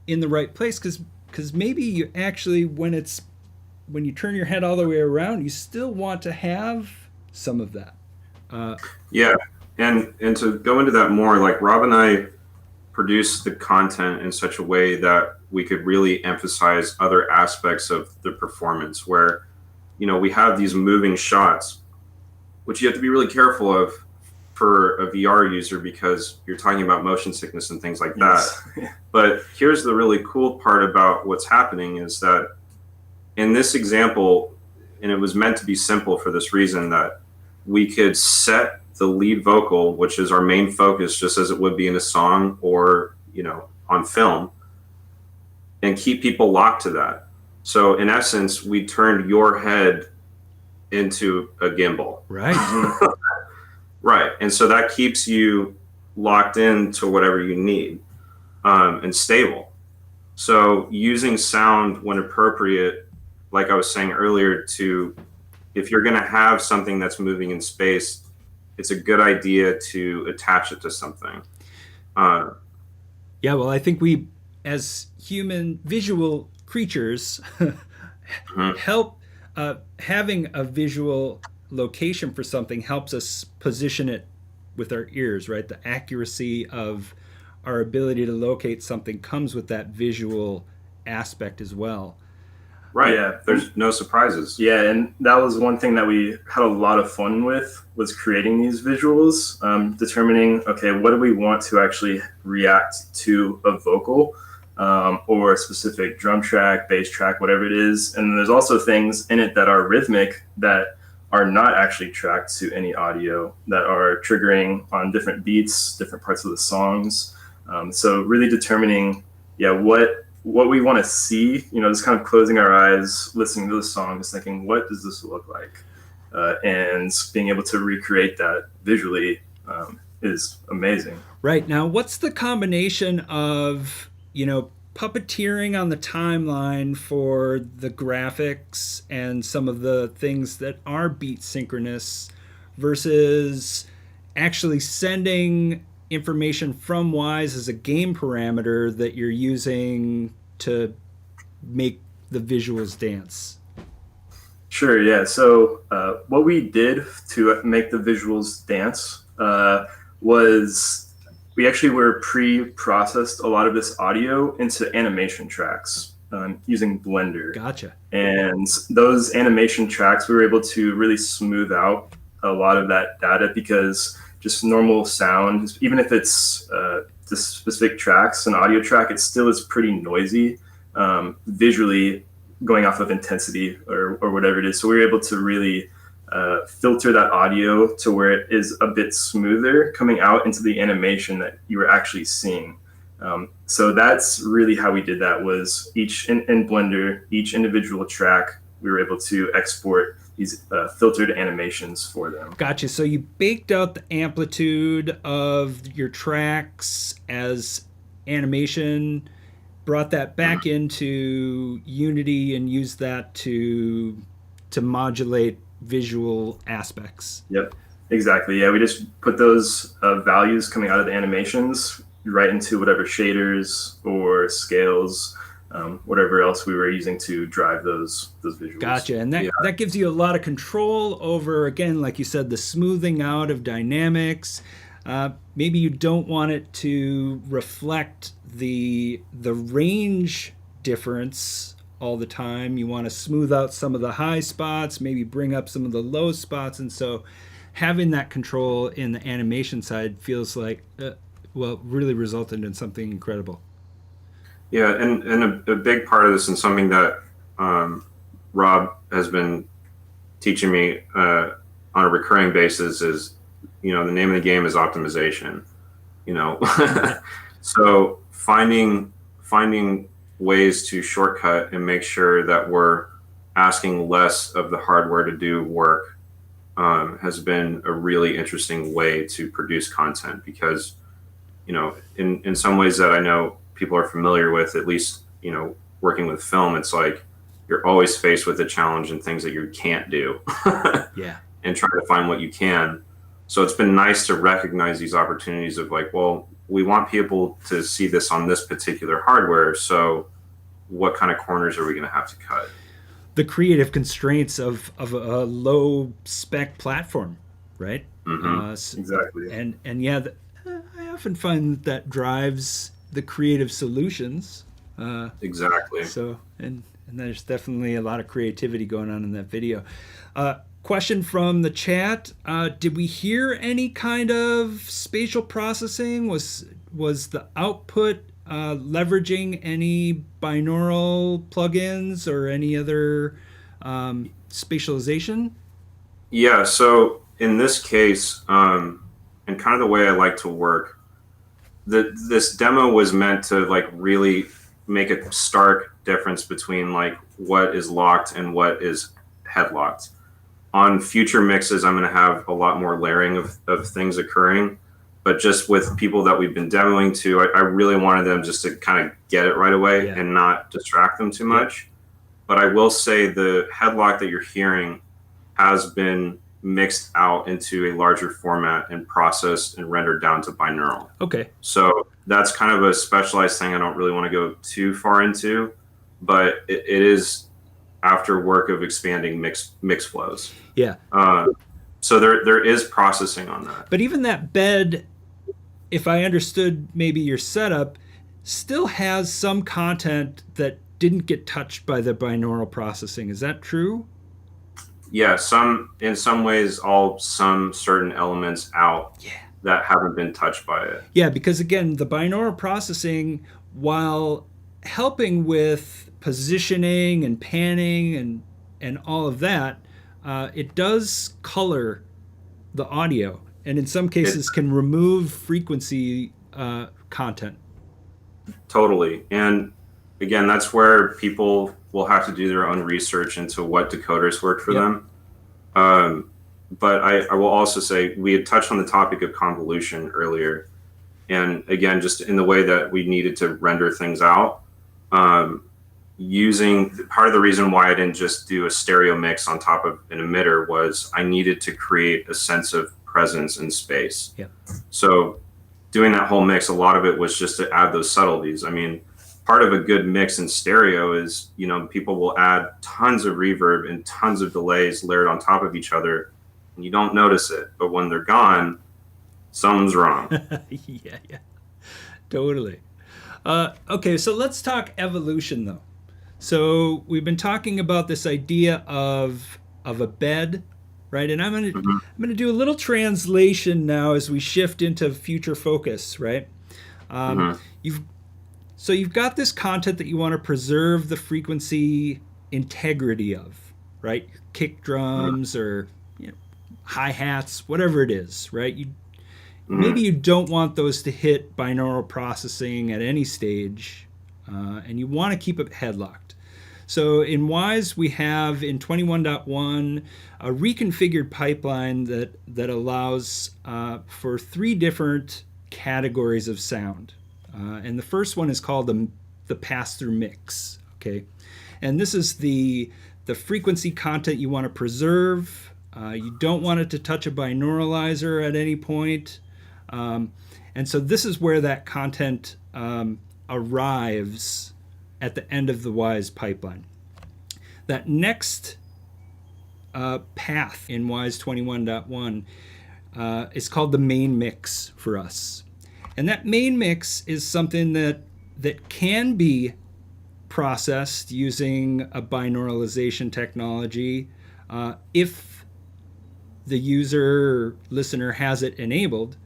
the right place. Because maybe you actually, when you turn your head all the way around, you still want to have some of that. Yeah. And to go into that more, like Rob and I produce the content in such a way that we could really emphasize other aspects of the performance where, we have these moving shots, which you have to be really careful of for a VR user because you're talking about motion sickness and things like that. Yes. But here's the really cool part about what's happening is that in this example, and it was meant to be simple for this reason, that we could set the lead vocal, which is our main focus, just as it would be in a song or, on film, and keep people locked to that. So in essence, we turned your head into a gimbal. Right. Right. And so that keeps you locked into whatever you need, and stable. So using sound when appropriate, like I was saying earlier, if you're going to have something that's moving in space, it's a good idea to attach it to something. Yeah, well, I think we, as human visual creatures, help having a visual location for something helps us position it with our ears, right? The accuracy of our ability to locate something comes with that visual aspect as well. Right. Yeah. There's no surprises. Yeah, and that was one thing that we had a lot of fun with, was creating these visuals, determining, okay, what do we want to actually react to a vocal, or a specific drum track, bass track, whatever it is. And there's also things in it that are rhythmic that are not actually tracked to any audio, that are triggering on different beats, different parts of the songs. So really determining, what we want to see, just kind of closing our eyes, listening to the song, just thinking, what does this look like? And being able to recreate that visually is amazing. Right. Now, what's the combination of, puppeteering on the timeline for the graphics and some of the things that are beat synchronous versus actually sending information from Wwise as a game parameter that you're using to make the visuals dance? Sure, yeah. So what we did to make the visuals dance was we actually were pre-processed a lot of this audio into animation tracks using Blender. Gotcha. And those animation tracks, we were able to really smooth out a lot of that data, because just normal sound, even if it's just specific tracks, an audio track, it still is pretty noisy visually, going off of intensity or whatever it is. So we were able to really filter that audio to where it is a bit smoother coming out into the animation that you were actually seeing. So that's really how we did that, was each in Blender, each individual track, we were able to export these filtered animations for them. Gotcha. So you baked out the amplitude of your tracks as animation, brought that back into Unity, and used that to modulate visual aspects. Yep, exactly. Yeah, we just put those values coming out of the animations right into whatever shaders or scales, whatever else we were using to drive those visuals. Gotcha. And that gives you a lot of control over, again, like you said, the smoothing out of dynamics. Maybe you don't want it to reflect the range difference all the time. You want to smooth out some of the high spots, maybe bring up some of the low spots. And so having that control in the animation side feels like, really resulted in something incredible. Yeah, and a big part of this, and something that Rob has been teaching me on a recurring basis, is, the name of the game is optimization. So finding ways to shortcut and make sure that we're asking less of the hardware to do work has been a really interesting way to produce content, because, in some ways that I know people are familiar with, at least, working with film, it's like you're always faced with a challenge and things that you can't do. Yeah. And trying to find what you can. So it's been nice to recognize these opportunities of like, well, we want people to see this on this particular hardware, so what kind of corners are we going to have to cut? The creative constraints of a low spec platform, right? Mm-hmm. Exactly. And yeah, I often find that drives the creative solutions. Exactly. So, and there's definitely a lot of creativity going on in that video. Question from the chat: did we hear any kind of spatial processing? Was the output leveraging any binaural plugins or any other spatialization? Yeah. So in this case, and kind of the way I like to work, this demo was meant to like really make a stark difference between like what is locked and what is headlocked. On future mixes, I'm going to have a lot more layering of things occurring, but just with people that we've been demoing to, I really wanted them just to kind of get it right away and not distract them too much. But I will say the headlock that you're hearing has been mixed out into a larger format and processed and rendered down to binaural. Okay. So that's kind of a specialized thing I don't really want to go too far into, but it is after work of expanding mix flows. Yeah. So there is processing on that. But even that bed, if I understood maybe your setup, still has some content that didn't get touched by the binaural processing. Is that true? Yeah, in some ways, some certain elements out that haven't been touched by it. Yeah, because again, the binaural processing, while helping with positioning and panning and all of that, it does color the audio, and in some cases can remove frequency content. Totally. And again, that's where people will have to do their own research into what decoders work for them. But I will also say, we had touched on the topic of convolution earlier. And again, just in the way that we needed to render things out, using part of the reason why I didn't just do a stereo mix on top of an emitter was I needed to create a sense of presence in space. Yeah. So doing that whole mix, a lot of it was just to add those subtleties. I mean, part of a good mix in stereo is, people will add tons of reverb and tons of delays layered on top of each other, and you don't notice it. But when they're gone, something's wrong. Yeah, totally. Okay, so let's talk evolution, though. So we've been talking about this idea of a bed, right? And I'm gonna do a little translation now as we shift into future focus, right? You've got this content that you want to preserve the frequency integrity of, right? Kick drums or hi-hats, whatever it is, right? Maybe you don't want those to hit binaural processing at any stage, and you want to keep it headlocked. So in Wwise, we have in 21.1 a reconfigured pipeline that allows for 3 different categories of sound. And the first one is called the pass-through mix, okay? And this is the frequency content you want to preserve. You don't want it to touch a binauralizer at any point. And so this is where that content arrives at the end of the Wwise pipeline. That next path in Wwise 21.1 is called the main mix for us. And that main mix is something that can be processed using a binauralization technology if the user or listener has it enabled.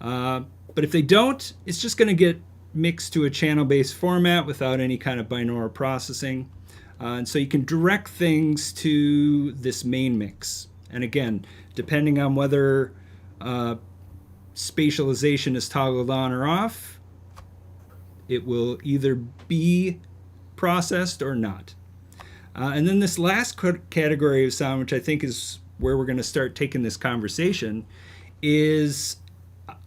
But if they don't, it's just going to get mixed to a channel-based format without any kind of binaural processing. And so you can direct things to this main mix. And again, depending on whether spatialization is toggled on or off, it will either be processed or not. And then this last category of sound, which I think is where we're going to start taking this conversation, is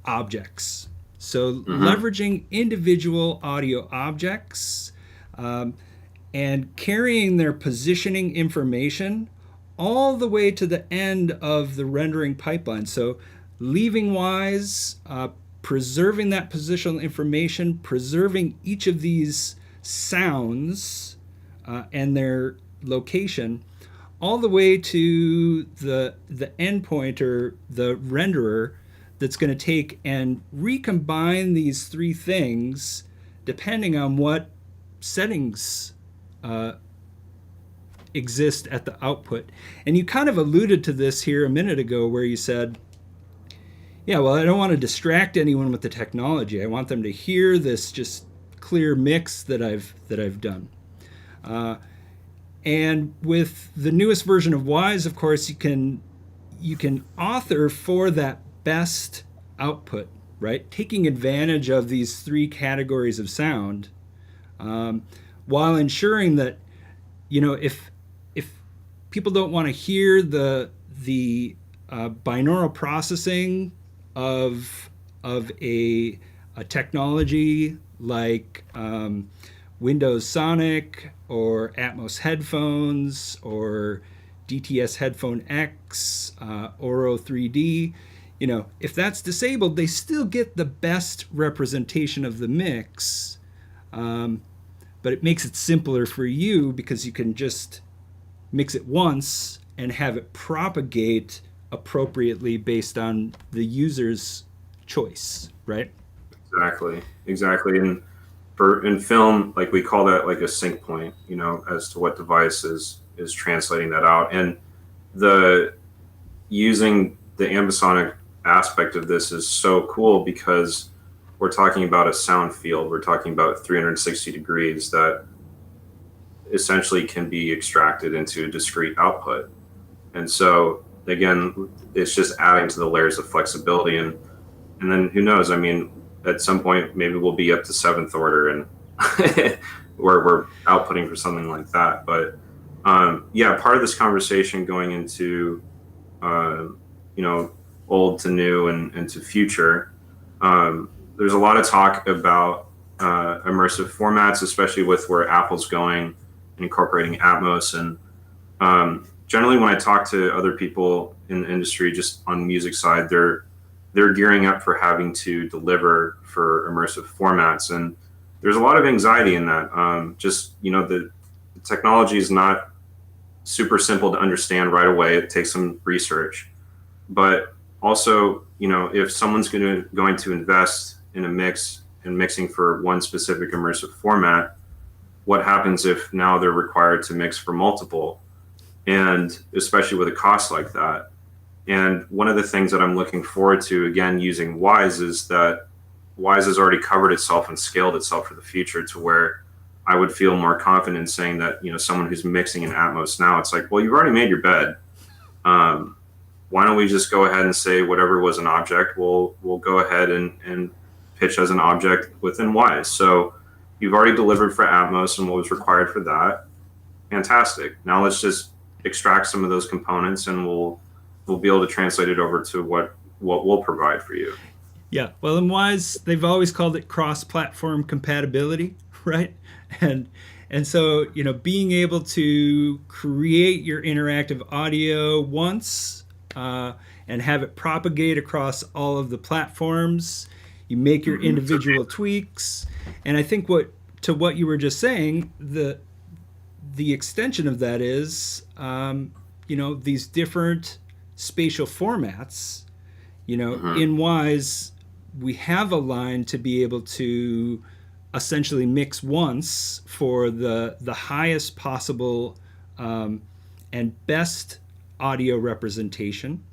objects. So leveraging individual audio objects and carrying their positioning information all the way to the end of the rendering pipeline. So leaving Wwise, preserving that positional information, preserving each of these sounds and their location, all the way to the endpoint or the renderer that's going to take and recombine these 3 things depending on what settings exist at the output. And you kind of alluded to this here a minute ago where you said, yeah, well, I don't want to distract anyone with the technology. I want them to hear this just clear mix that I've done. And with the newest version of Wwise, of course, you can author for that best output, right? Taking advantage of these 3 categories of sound, while ensuring that, if people don't want to hear the binaural processing of a technology like Windows Sonic or Atmos headphones or DTS Headphone X, Oro 3D, if that's disabled, they still get the best representation of the mix, but it makes it simpler for you because you can just mix it once and have it propagate appropriately based on the user's choice, right? Exactly. And in film, like we call that like a sync point, you know, as to what device is translating that out. And the using the ambisonic aspect of this is so cool because we're talking about a sound field. We're talking about 360 degrees that essentially can be extracted into a discrete output. And so again, it's just adding to the layers of flexibility. And then who knows? I mean, at some point, maybe we'll be up to seventh order and we're outputting for something like that. But yeah, part of this conversation going into, you know, old to new and to future, there's a lot of talk about immersive formats, especially with where Apple's going and incorporating Atmos. And generally, when I talk to other people in the industry, just on the music side, they're gearing up for having to deliver for immersive formats. And there's a lot of anxiety in that. Just, you know, the technology is not super simple to understand right away. It takes some research. But also, you know, if someone's going to invest in a mix and mixing for one specific immersive format, what happens if now they're required to mix for multiple? And especially with a cost like that. And one of the things that I'm looking forward to, again, using Wwise, is that Wwise has already covered itself and scaled itself for the future to where I would feel more confident saying that, you know, someone who's mixing in Atmos now, it's like, well, you've already made your bed. Why don't we just go ahead and say whatever was an object, we'll go ahead and pitch as an object within Wwise. So you've already delivered for Atmos and what was required for that. Fantastic. Now let's just extract some of those components and we'll be able to translate it over to what we'll provide for you. Yeah, well, in Wwise, they've always called it cross-platform compatibility, right? And so, you know, being able to create your interactive audio once and have it propagate across all of the platforms, you make your individual tweaks. And I think what you were just saying, the extension of that is, you know, these different spatial formats. You know, in Wwise, we have a line to be able to essentially mix once for the highest possible and best audio representation,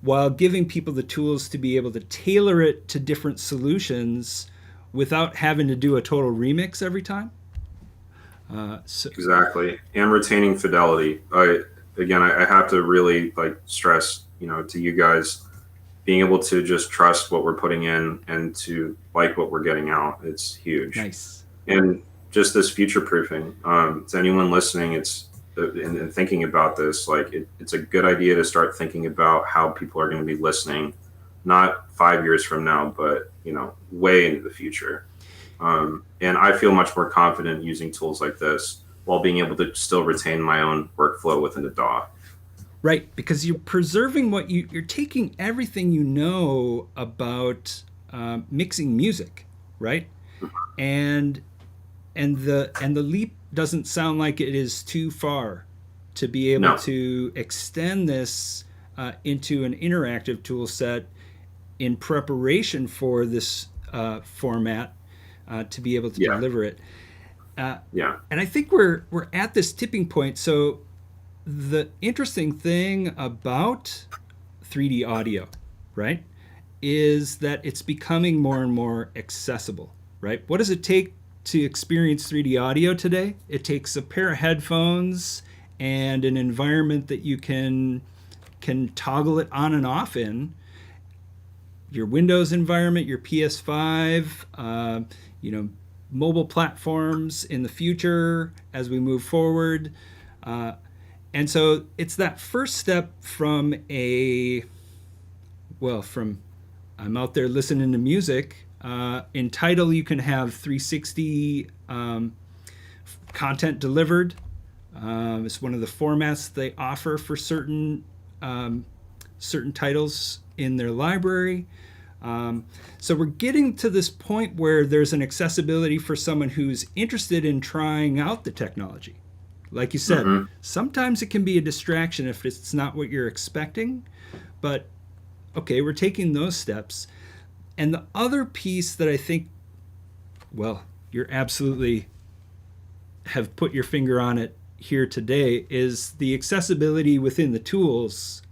while giving people the tools to be able to tailor it to different solutions without having to do a total remix every time. Exactly, and retaining fidelity. I have to really stress, you know, to you guys, being able to just trust what we're putting in and to like what we're getting out. It's huge. Nice. And just this future proofing. To anyone listening, it's and thinking about this, it's a good idea to start thinking about how people are going to be listening, not 5 years from now, but, you know, way into the future. And I feel much more confident using tools like this while being able to still retain my own workflow within the DAW. Right, because you're preserving you're taking everything you know about mixing music, right? And the leap doesn't sound like it is too far to be able to extend this into an interactive tool set in preparation for this format to be able to deliver it. And I think we're at this tipping point. So the interesting thing about 3D audio, right, is that it's becoming more and more accessible, right? What does it take to experience 3D audio today? It takes a pair of headphones and an environment that you can toggle it on and off in. Your Windows environment, your PS5, you know, mobile platforms in the future as we move forward. And so it's that first step from I'm out there listening to music. In Tidal, you can have 360 content delivered. It's one of the formats they offer for certain titles in their library. So we're getting to this point where there's an accessibility for someone who's interested in trying out the technology. Like you said, Mhm. sometimes it can be a distraction if it's not what you're expecting. But okay, we're taking those steps. And the other piece that I think, well, you're absolutely have put your finger on it here today is the accessibility within the tools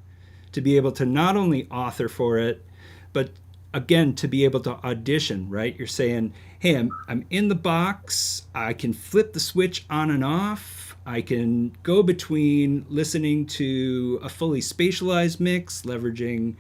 to be able to not only author for it, but again, to be able to audition, right? You're saying, hey, I'm in the box. I can flip the switch on and off. I can go between listening to a fully spatialized mix, leveraging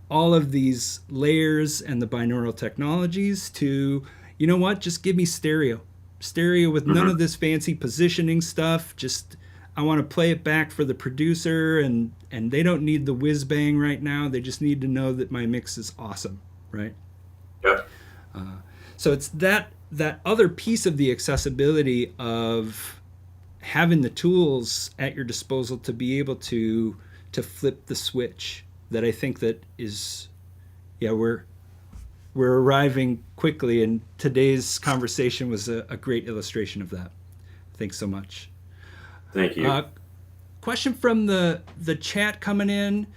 all of these layers and the binaural technologies to, you know what, just give me stereo. Stereo with none of this fancy positioning stuff. Just, I want to play it back for the producer, and they don't need the whiz bang right now. They just need to know that my mix is awesome, right? Yep. So it's that other piece of the accessibility of having the tools at your disposal to be able to flip the switch that I think that is, yeah, we're arriving quickly, and today's conversation was a great illustration of that. Thanks so much. Thank you. Question from the chat coming in,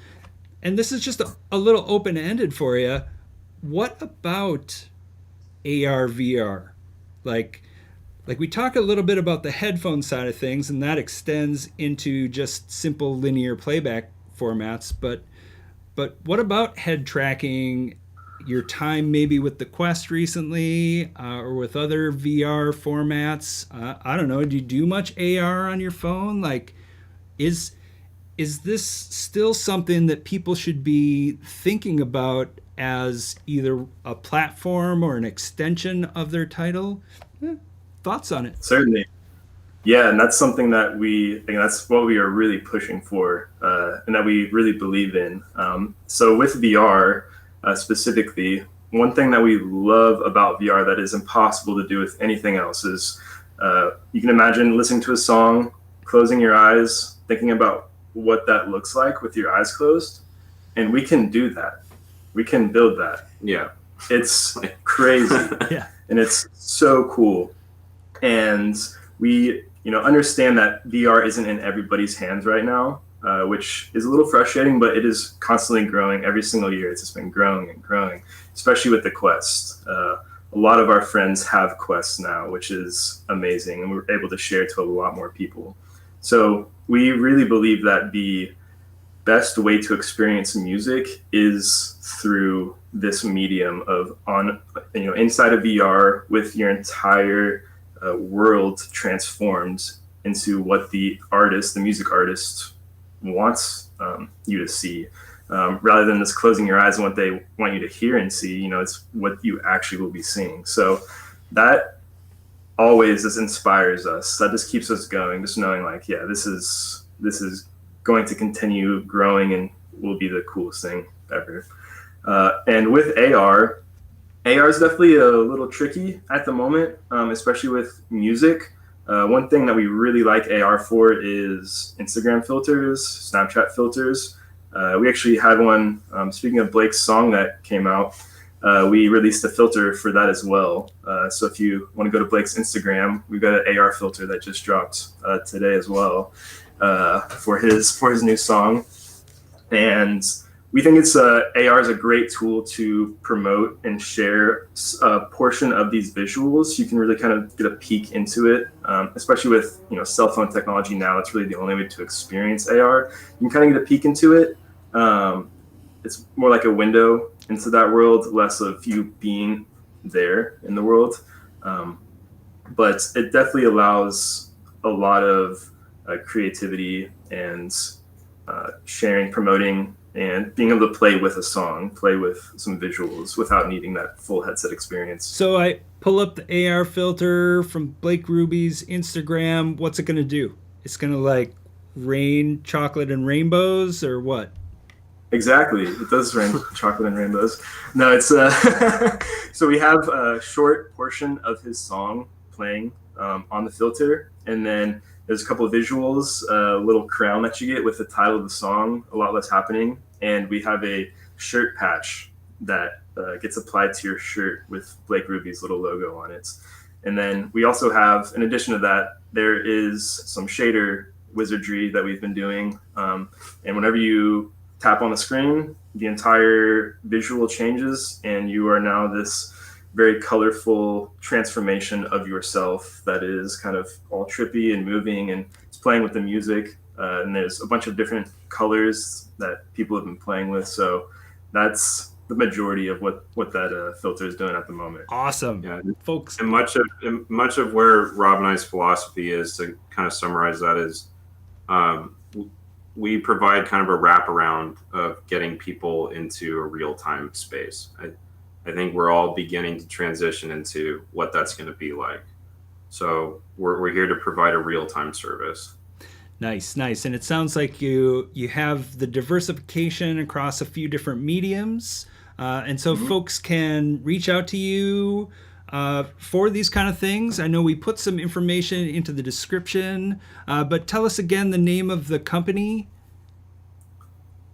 and this is just a little open-ended for you. What about AR, VR? Like we talked a little bit about the headphone side of things, and that extends into just simple linear playback formats. But what about head tracking? Your time maybe with the Quest recently, or with other VR formats? I don't know. Do you do much AR on your phone? Like, is this still something that people should be thinking about as either a platform or an extension of their title? Thoughts on it? Certainly. Yeah, and that's something that that's what we are really pushing for, and that we really believe in. So with VR specifically, one thing that we love about VR that is impossible to do with anything else is you can imagine listening to a song, closing your eyes, thinking about what that looks like with your eyes closed, and we can do that. We can build that. Yeah. It's crazy. Yeah. And it's so cool. And we, understand that VR isn't in everybody's hands right now, which is a little frustrating, but it is constantly growing every single year. It's just been growing and growing, especially with the Quest. A lot of our friends have Quests now, which is amazing, and we're able to share to a lot more people. So we really believe that the best way to experience music is through this medium of inside of VR with your entire world transformed into what the music artist wants you to see, rather than just closing your eyes on what they want you to hear and see. It's what you actually will be seeing. So that always just inspires us. That just keeps us going, just knowing this is going to continue growing and will be the coolest thing ever. And with AR is definitely a little tricky at the moment, especially with music. One thing that we really like AR for is Instagram filters, Snapchat filters. We actually had one, speaking of Blake's song that came out, we released a filter for that as well. So if you want to go to Blake's Instagram, we've got an AR filter that just dropped today as well for his new song. And we think AR is a great tool to promote and share a portion of these visuals. You can really kind of get a peek into it, especially with cell phone technology now. It's really the only way to experience AR. You can kind of get a peek into it. It's more like a window into that world, less of you being there in the world. But it definitely allows a lot of creativity and sharing, promoting, and being able to play with a song, play with some visuals without needing that full headset experience. So I pull up the AR filter from Blake Ruby's Instagram. What's it going to do? It's going to rain chocolate and rainbows, or what? Exactly. It does rain chocolate and rainbows. No, it's so we have a short portion of his song playing on the filter, and then there's a couple of visuals, a little crown that you get with the title of the song, a lot less happening, and we have a shirt patch that gets applied to your shirt with Blake Ruby's little logo on it. And then we also have, in addition to that, there is some shader wizardry that we've been doing. And whenever you tap on the screen, the entire visual changes, and you are now this very colorful transformation of yourself that is kind of all trippy and moving, and it's playing with the music. And there's a bunch of different colors that people have been playing with. So that's the majority of what that filter is doing at the moment. Awesome. Yeah, folks. And much of where Rob and I's philosophy is, to kind of summarize that, is we provide kind of a wraparound of getting people into a real-time space. I think we're all beginning to transition into what that's going to be like. So we're here to provide a real-time service. Nice. And it sounds like you have the diversification across a few different mediums. And so folks can reach out to you for these kind of things. I know we put some information into the description, but tell us again the name of the company.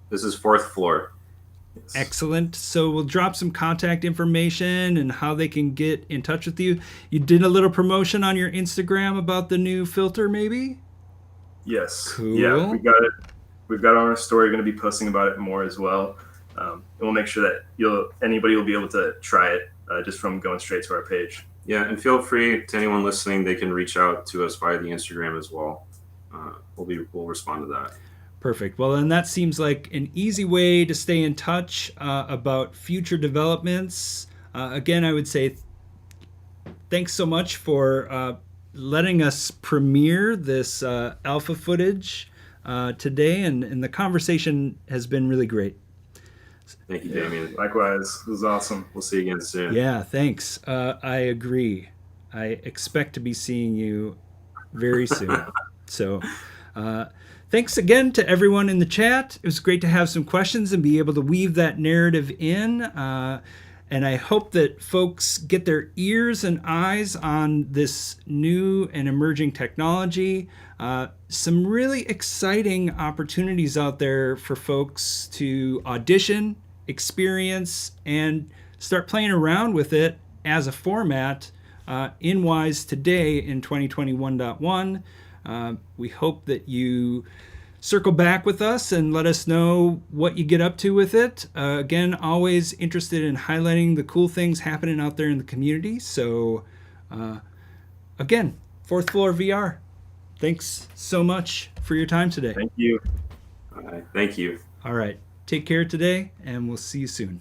This is Fourth Floor. Yes. Excellent. So we'll drop some contact information and how they can get in touch with you. You did a little promotion on your Instagram about the new filter, maybe? Yes. Cool. Yeah, we got it. We've got it on our story. Going to be posting about it more as well. And we'll make sure that anybody will be able to try it just from going straight to our page. Yeah, and feel free to anyone listening. They can reach out to us via the Instagram as well. We'll respond to that. Perfect. Well, and that seems like an easy way to stay in touch about future developments. Again, I would say thanks so much for letting us premiere this alpha footage today, and the conversation has been really great. Thank you, Damian. Likewise, it was awesome. We'll see you again soon. Yeah, thanks. I agree. I expect to be seeing you very soon. So thanks again to everyone in the chat. It was great to have some questions and be able to weave that narrative in. And I hope that folks get their ears and eyes on this new and emerging technology. Some really exciting opportunities out there for folks to audition, experience, and start playing around with it as a format in Wwise today in 2021.1. We hope that you circle back with us and let us know what you get up to with it. Again, always interested in highlighting the cool things happening out there in the community. So again, Fourth Floor VR, thanks so much for your time today. Thank you. All right. Thank you. All right. Take care today, and we'll see you soon.